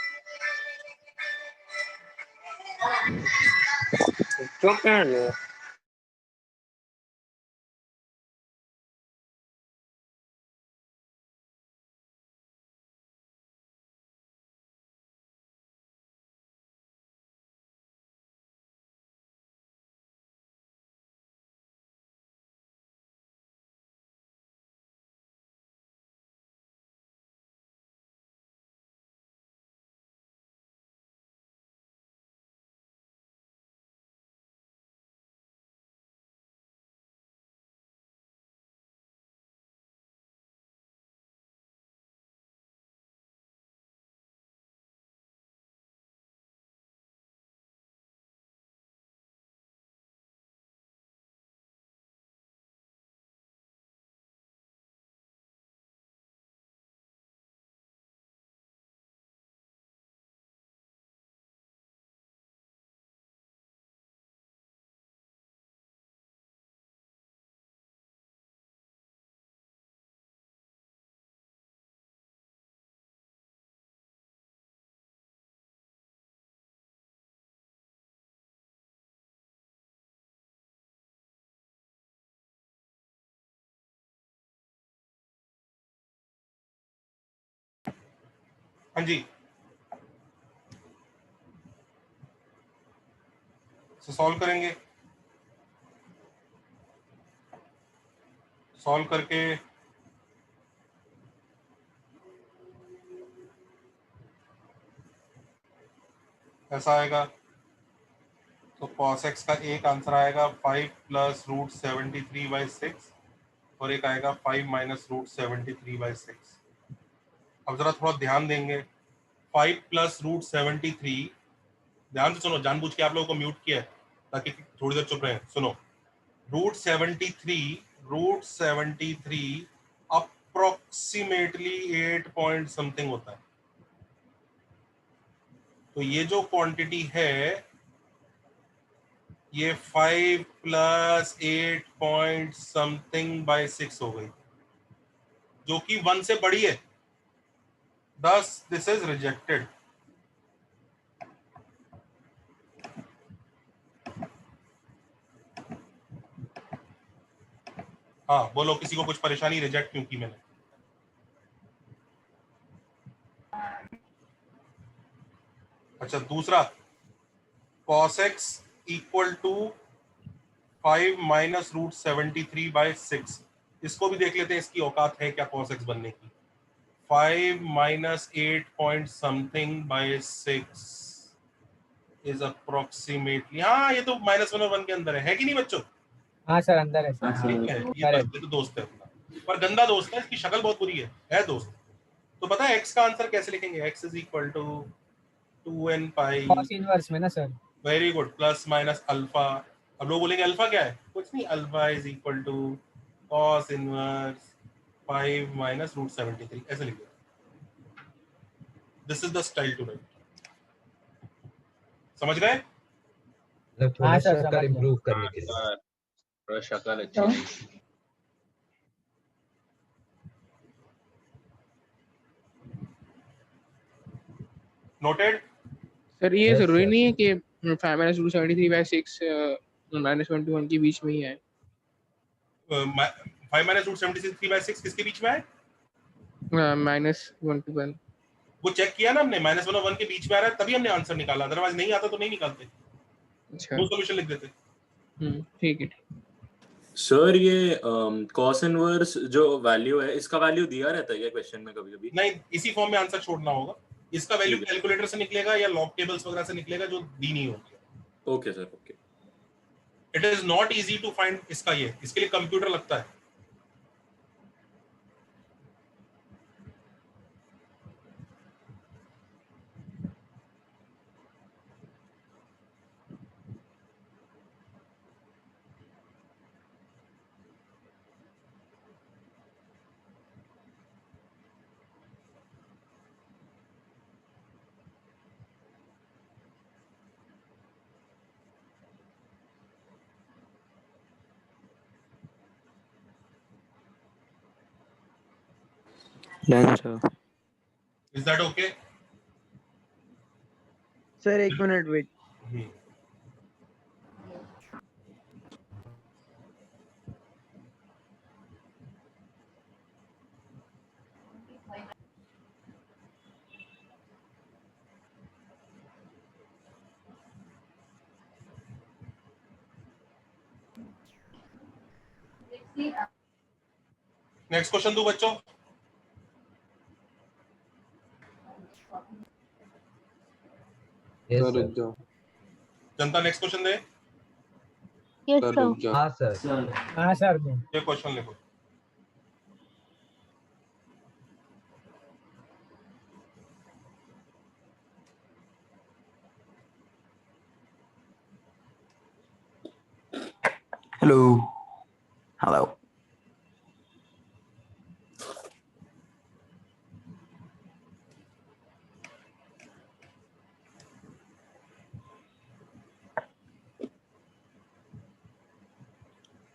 Speaker 1: हाँ जी, सॉल्व करेंगे। सॉल्व करके ऐसा आएगा। तो cos x का एक आंसर आएगा 5 + √73/6 और एक आएगा 5 - √73/6। अब जरा थोड़ा ध्यान देंगे। 5 + √73, ध्यान से सुनो, जानबूझ के आप लोगों को म्यूट किया है ताकि थोड़ी देर चुप रहे। सुनो, √73 अप्रोक्सीमेटली 8 पॉइंट समथिंग होता है। तो ये जो क्वांटिटी है ये 5 + 8 पॉइंट समथिंग बाय 6 हो गई, जो कि 1 से बड़ी है। Thus this is rejected. हाँ बोलो, किसी को कुछ परेशानी? रिजेक्ट क्यों की मैंने? अच्छा, दूसरा cos x इक्वल टू 5 - √73/6, इसको भी देख लेते हैं इसकी औकात है क्या cos x बनने की। 5 minus 8 point something by 6 is approximately, हाँ ये तो -1 और 1 के अंदर है कि नहीं बच्चों?
Speaker 10: हाँ सर अंदर है सर।
Speaker 1: ठीक है, ये तो दोस्त है अपना, पर गंदा दोस्त है, इसकी शक्ल बहुत बुरी है दोस्त। तो पता है x का आंसर कैसे लिखेंगे? x is equal to 2n pi
Speaker 10: cos inverse में ना sir.
Speaker 1: Very good, plus minus alpha. अब लोग बोलेंगे अल्फा क्या है? कुछ नहीं, alpha is equal to cos inverse 5 minus root 73, ऐसे लिखो। This is the style to write. समझ गए?
Speaker 2: मतलब थोड़ा शक्ल इम्प्रूव करने के लिए।
Speaker 16: थोड़ा शक्ल अच्छी।
Speaker 1: नोटेड?
Speaker 9: सर ये जरूरी नहीं है कि 5 minus root 73 by 6 -1 to 1 के बीच में ही है।
Speaker 1: 5 minus root 73 by 6 किसके बीच में है?
Speaker 9: -1 to 1।
Speaker 1: वो चेक किया ना हमने, -1 और 1 के बीच में आ रहा है तभी हमने आंसर निकाला, अदरवाइज नहीं आता तो नहीं निकालते।
Speaker 9: अच्छा,
Speaker 1: दो सॉल्यूशन लिख देते।
Speaker 9: ठीक है।
Speaker 20: सर ये कॉस इनवर्स जो वैल्यू है, इसका वैल्यू दिया रहता है क्या क्वेश्चन में कभी-कभी?
Speaker 1: नहीं, इसी फॉर्म में आंसर छोड़ना होगा। इसका वैल्यू कैलकुलेटर से निकलेगा या लॉग टेबल्स वगैरह से निकलेगा जो दी नहीं होगी।
Speaker 20: Okay sir, okay.
Speaker 1: It is not easy to find इसका, ये इसके लिए कंप्यूटर लगता है।
Speaker 6: Done, sir.
Speaker 1: Is that okay?
Speaker 12: Sir एक मिनट वेट।
Speaker 1: नेक्स्ट क्वेश्चन दो बच्चों। जनता नेक्स्ट क्वेश्चन दे।
Speaker 2: हाँ सर।
Speaker 10: हाँ सर।
Speaker 1: ये क्वेश्चन लिखो।
Speaker 21: Hello.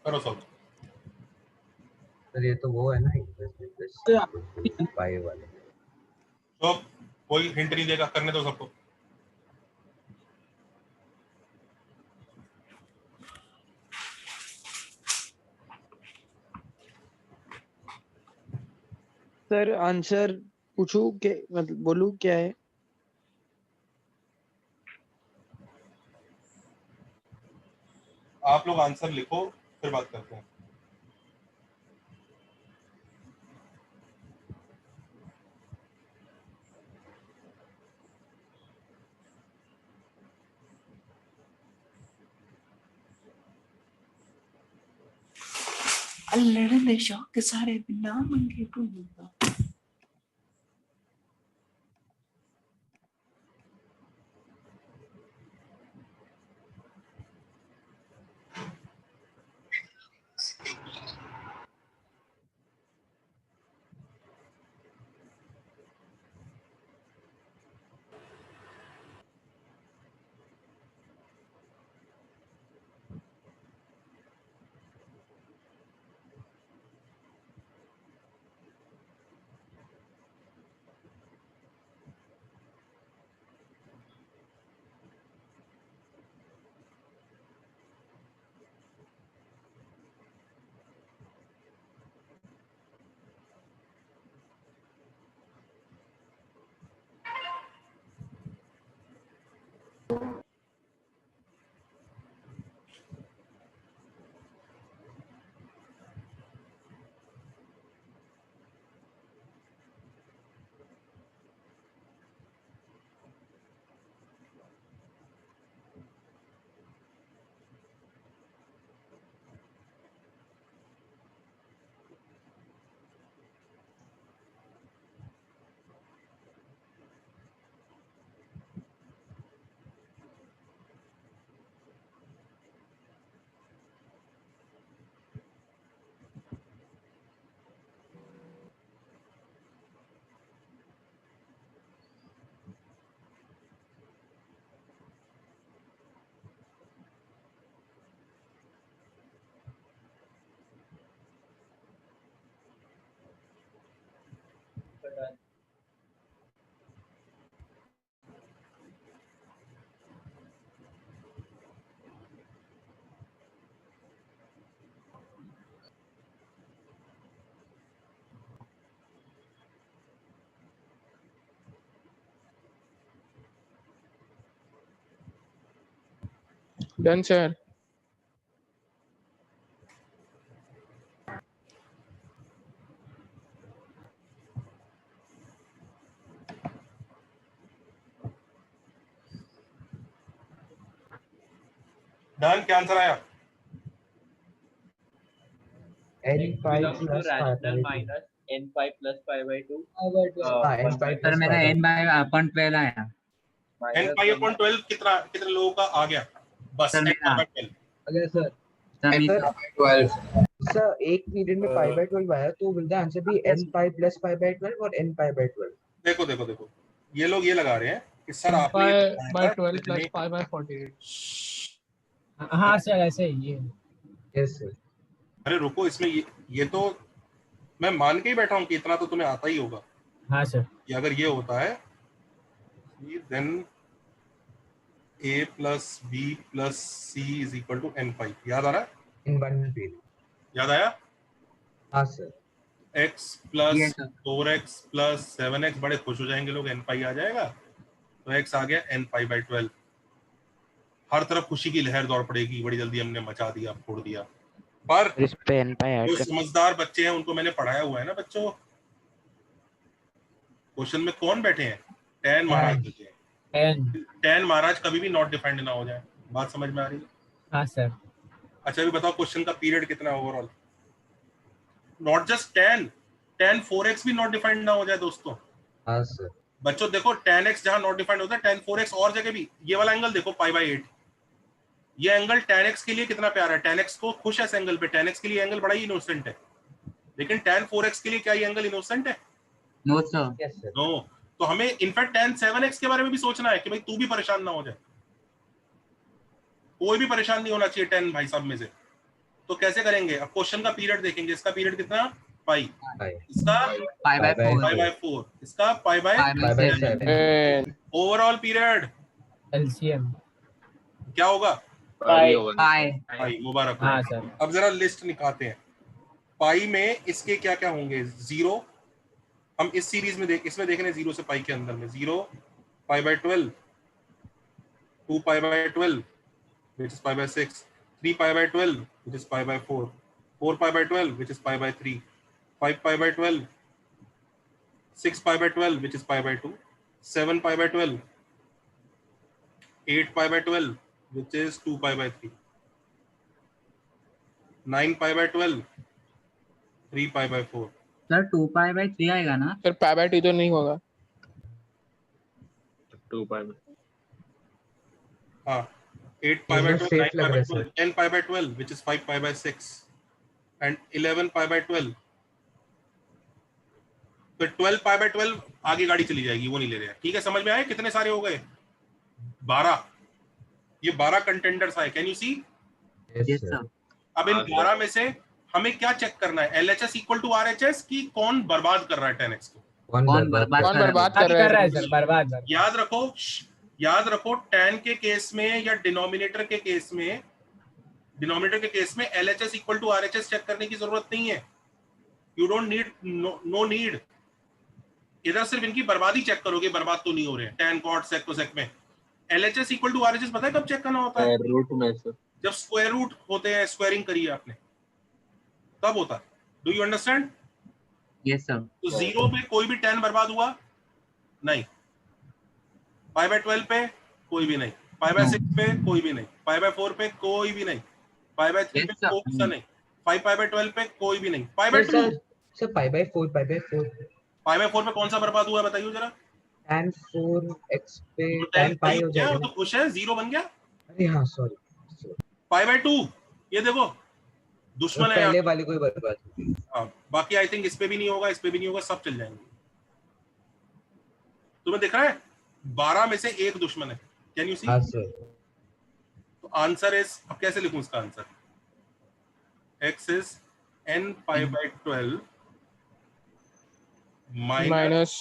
Speaker 1: करो सॉल्व।
Speaker 2: सर ये तो वो है ना पाई वाले।
Speaker 1: तो कोई हिंट नहीं देगा, करने दो सबको।
Speaker 12: सर आंसर पूछूं के मतलब बोलूं क्या है?
Speaker 1: आप लोग आंसर लिखो फिर बात करते हैं।
Speaker 21: अल्लड़ शौक सारे बिना मंगे पूरा।
Speaker 9: Done sir.
Speaker 1: डन, क्या आंसर आया?
Speaker 2: n5
Speaker 3: belongs to
Speaker 2: plus pi
Speaker 3: rational
Speaker 2: by 2.
Speaker 3: minus n5 plus pi by 2.
Speaker 2: n5
Speaker 5: sir
Speaker 2: plus
Speaker 5: मेरा
Speaker 2: pi by
Speaker 5: n by upon 12 आया।
Speaker 1: n पाई अपॉन 12 कितने लोगों का आ गया? बस
Speaker 5: सर
Speaker 1: n
Speaker 5: मेरा
Speaker 1: पाई बाय 12।
Speaker 10: अगर सर
Speaker 2: सर एक पीरियड में pi by 12 आया तो will the answer be n pi plus pi by 12 और n pi by 12?
Speaker 1: देखो देखो देखो, ये लोग ये लगा रहे हैं कि सर
Speaker 9: n
Speaker 1: आपने
Speaker 9: pi
Speaker 1: ये बताया
Speaker 9: by
Speaker 1: था
Speaker 9: 12 plus
Speaker 1: जितने-
Speaker 9: pi by 48।
Speaker 10: हाँ सर ऐसे ही ये।
Speaker 2: Yes sir.
Speaker 1: अरे रुको, इसमें ये तो मैं मान के ही बैठा हूँ कि इतना तो तुम्हें आता ही होगा।
Speaker 10: हाँ सर।
Speaker 1: कि अगर ये होता है then a plus b plus c is equal to n pi। याद आ रहा है?
Speaker 2: इन वन पीरियड
Speaker 1: याद आया?
Speaker 2: हाँ sir.
Speaker 1: x plus 4x plus 7x, बड़े खुश हो जाएंगे लोग, n pi आ जाएगा तो x आ गया n pi by 12। हर तरफ खुशी की लहर दौड़ पड़ेगी, बड़ी जल्दी हमने मचा दिया, फोड़ दिया। पर
Speaker 6: इस पे n pi ऐड
Speaker 1: जो
Speaker 6: कर।
Speaker 1: समझदार बच्चे हैं उनको मैंने पढ़ाया हुआ है ना बच्चों। क्वेश्चन में कौन बैठे हैं? 10 महाराज बैठे हैं। 10 महाराज कभी भी नॉट डिफाइंड ना हो जाए। बात समझ में आ रही है?
Speaker 10: हाँ सर।
Speaker 1: अच्छा अभी बताओ क्वेश्चन का पीरियड कितना है ओवरऑल? नॉट जस्ट 10 4x भी नॉट डिफाइंड ना हो जाए दोस्तों।
Speaker 2: हाँ सर।
Speaker 1: बच्चों देखो 10x जहां नॉट डिफाइंड होता है 10 4x और जगह भी। ये वाला एंगल देखो पाई बाय 8, ये एंगल 10x के लिए कितना प्यारा है। 10x को खुश है इस एंगल पे। 10x के लिए एंगल बड़ा ही इनोसेंट है, लेकिन 10 4x के लिए क्या ये एंगल इनोसेंट है?
Speaker 5: No sir.
Speaker 2: Yes sir.
Speaker 1: No. तो हमें इनफैक्ट 10 7x के बारे में भी सोचना है कि भाई तू भी परेशान ना हो जाए। कोई भी परेशान नहीं होना चाहिए 10 भाई साहब में से। तो कैसे करेंगे? अब क्वेश्चन का पीरियड देखेंगे। इसका पीरियड कितना? पाई। इसका
Speaker 5: पाई बाय
Speaker 1: 4। इसका pi by 7। Overall period
Speaker 10: LCM
Speaker 1: क्या होगा?
Speaker 5: पाई।
Speaker 1: मुबारक।
Speaker 10: हाँ सर।
Speaker 1: अब जरा लिस्ट निकालते हैं। पाई में इसके क्या क्या होंगे? 0, हम इस सीरीज में इसमें देख रहे हैं 0 से पाई के अंदर में 0 पाई by 12, 2 pi by 12 which is pi by 6, 3 pi by 12 which is pi by 4, 4 pi by 12 which is pi by 3, 5 pi by 12, 6 pi by 12 which is pi by 2, 7 pi by 12, 8 pi by 12 which is 2 pi by 3, 9 pi by 12, 3 pi by 4।
Speaker 5: Sir 2 pi by 3 आएगा ना?
Speaker 9: सर पाई बाय 2 तो नहीं होगा।
Speaker 20: 2 pi by
Speaker 1: हाँ 8 pi by 12, 9 pi by 12, 10 pi by 12 which is 5 pi by 6 and 11 pi by 12। तो 12 pi by 12 आगे गाड़ी चली जाएगी, वो नहीं ले रहे हैं। ठीक है, समझ में आए? कितने सारे हो गए? 12। ये 12 कंटेंडर्स आए। Can you see?
Speaker 5: Yes sir.
Speaker 1: अब इन 12 में से हमें क्या चेक करना है? LHS इक्वल टू RHS की कौन बर्बाद कर रहा है 10x को?
Speaker 5: कौन बर्बाद कर
Speaker 10: रहा है सर? बर्बाद।
Speaker 1: याद रखो 10 के केस में या डिनोमिनेटर के केस में LHS equal to RHS check करने की जरूरत नहीं है। You don't need, no need. इधर सिर्फ इनकी बर्बादी चेक करोगे, बर्बाद तो नहीं हो रहे हैं। 10 cot sec cosec में LHS इक्वल टू RHS पता है कब चेक करना होता है?
Speaker 16: रूट में सर,
Speaker 1: जब स्क्वायर रूट होते हैं, स्क्वायरिंग करी है आपने, तब होता है। Do you understand?
Speaker 5: Yes sir.
Speaker 1: तो 0 पे कोई भी 10 बर्बाद हुआ नहीं, पाई बाय 12 पे कोई भी नहीं, पाई बाय 6 पे कोई भी नहीं, पाई बाय 4 पे कोई भी नहीं, पाई बाय 3 पे कोई सा नहीं, 5 पाई बाय 12 पे कोई भी नहीं, pi by 2
Speaker 2: sir pi by 4
Speaker 1: pi by 4 पे कौन सा बर्बाद हुआ है बताइए जरा?
Speaker 2: tan 4x पे
Speaker 1: tan
Speaker 2: pi हो जाएगा।
Speaker 1: तो खुश है, 0 बन गया।
Speaker 2: अरे हाँ सॉरी।
Speaker 1: पाई बाय 2 ये देखो दुश्मन है,
Speaker 2: पहले वाली कोई बर्बाद हुई।
Speaker 1: बाकी आई थिंक इस पे भी नहीं होगा, इस पे भी नहीं होगा, सब चल जाएंगे। तुम्हें दिख रहा है 12 में से एक दुश्मन है। कैन यू सी?
Speaker 2: हाँ सर।
Speaker 1: तो आंसर इज, अब कैसे लिखूं इसका answer? x is n pi by 12 minus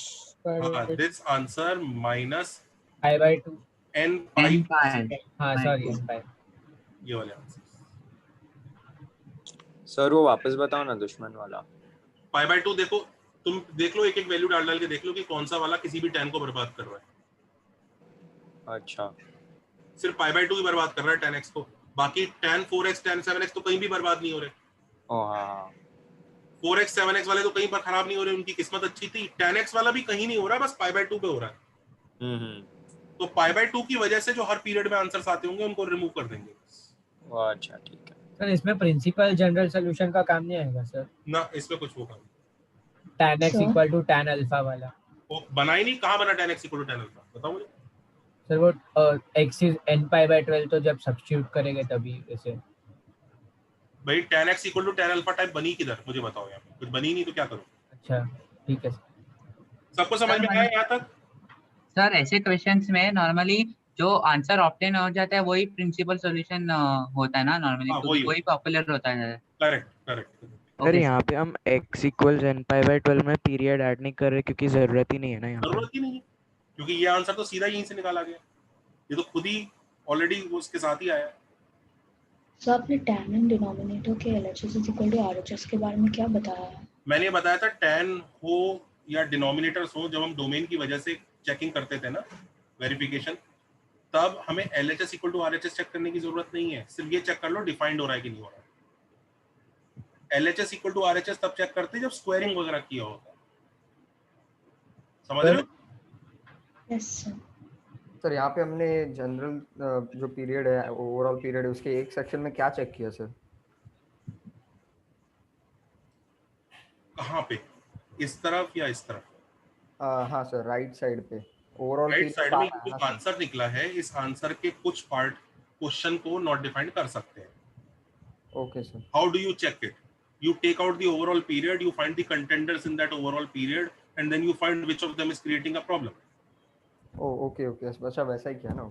Speaker 1: this answer minus
Speaker 10: pi by 2
Speaker 1: n pi।
Speaker 10: हाँ सॉरी pi।
Speaker 1: ये वाले आंसर
Speaker 6: सर वो वापस बताओ ना दुश्मन वाला।
Speaker 1: पाई बाय 2 देखो, तुम देख लो, एक एक वैल्यू डाल के देख लो कि कौन सा वाला किसी भी 10 को बर्बाद कर रहा है।
Speaker 6: अच्छा
Speaker 1: सिर्फ पाई बाय 2 ही बर्बाद कर रहा है tan x को, बाकी tan 4x tan 7x तो कहीं भी बर्बाद नहीं हो रहे।
Speaker 11: ओ हाँ
Speaker 1: 4x 7x वाले तो कहीं पर खराब नहीं हो रहे, उनकी किस्मत अच्छी थी। tan x वाला भी कहीं नहीं हो रहा, बस पाई बाय 2 पे हो रहा है। तो पाई बाय 2 की वजह से जो हर पीरियड में आंसर्स आते होंगे उनको रिमूव कर देंगे।
Speaker 11: अच्छा ठीक है
Speaker 10: सर इसमें प्रिंसिपल जनरल सॉल्यूशन का काम नहीं आएगा सर?
Speaker 1: ना, इसमें कुछ वो काम
Speaker 10: tan x equal to tan alpha वाला
Speaker 1: वो बना ही नहीं। कहाँ बना tan x equal to tan alpha, बताओ मुझे।
Speaker 10: सर वो x is n pi by 12 तो जब सब्स्टिट्यूट करेंगे तभी वैसे।
Speaker 1: भाई tan x equal to tan alpha type बनी किधर, मुझे बताओ। यहाँ कुछ बनी नहीं तो क्या करूँ?
Speaker 10: अच्छा ठीक है
Speaker 1: सबको समझ में आया यहाँ तक?
Speaker 5: सर ऐसे क्वेश्चंस में नॉर्मली जो आंसर ऑब्टेन हो जाता है वही प्रिंसिपल सॉल्यूशन होता है ना नॉर्मली, क्योंकि वही पॉपुलर होता है।
Speaker 1: Correct correct.
Speaker 6: सर यहाँ पे हम x equals n pi by 12 में पीरियड ऐड नहीं कर रहे क्योंकि जरूरत ही नहीं है ना यहाँ पे।
Speaker 1: जरूरत ही नहीं है क्योंकि ये आंसर तो सीधा यहीं से निकाला गया, ये तो खुद ही ऑलरेडी उसके साथ ही आया।
Speaker 21: सर आपने tan एंड डिनोमिनेटर के LHS is equal to RHS के बारे में क्या बताया है?
Speaker 1: मैंने बताया था tan हो या डिनोमिनेटर्स हो, जब हम डोमेन की वजह से चेकिंग करते थे ना वेरिफिकेशन, तब हमें LHS equal to RHS check करने की जरूरत नहीं है। सिर्फ ये चेक कर लो डिफाइंड हो रहा है कि नहीं हो रहा है। LHS इक्वल टू RHS तब चेक करते हैं जब स्क्वायरिंग वगैरह किया होता है। समझ रहे हो?
Speaker 21: Yes sir.
Speaker 7: सर यहाँ पे हमने जनरल जो पीरियड है, ओवरऑल पीरियड है, उसके एक सेक्शन में क्या चेक किया सर?
Speaker 1: कहाँ पे, इस तरफ या इस तरफ?
Speaker 7: हाँ सर राइट साइड पे ओवरऑल
Speaker 1: राइट साइड में जो आंसर निकला है, इस आंसर के कुछ पार्ट क्वेश्चन को नॉट डिफाइंड कर सकते हैं।
Speaker 7: Okay sir.
Speaker 1: How do you check it? You take out the overall period, you find the contenders in that overall period, and then you find which of them is creating a problem.
Speaker 7: Okay अच्छा वैसा ही किया ना।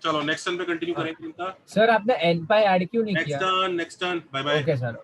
Speaker 1: चलो नेक्स्ट टर्न पे कंटिन्यू करेंगे इनका।
Speaker 10: सर आपने n पाई ऐड क्यों नहीं किया?
Speaker 1: Next turn bye bye.
Speaker 10: Okay sir.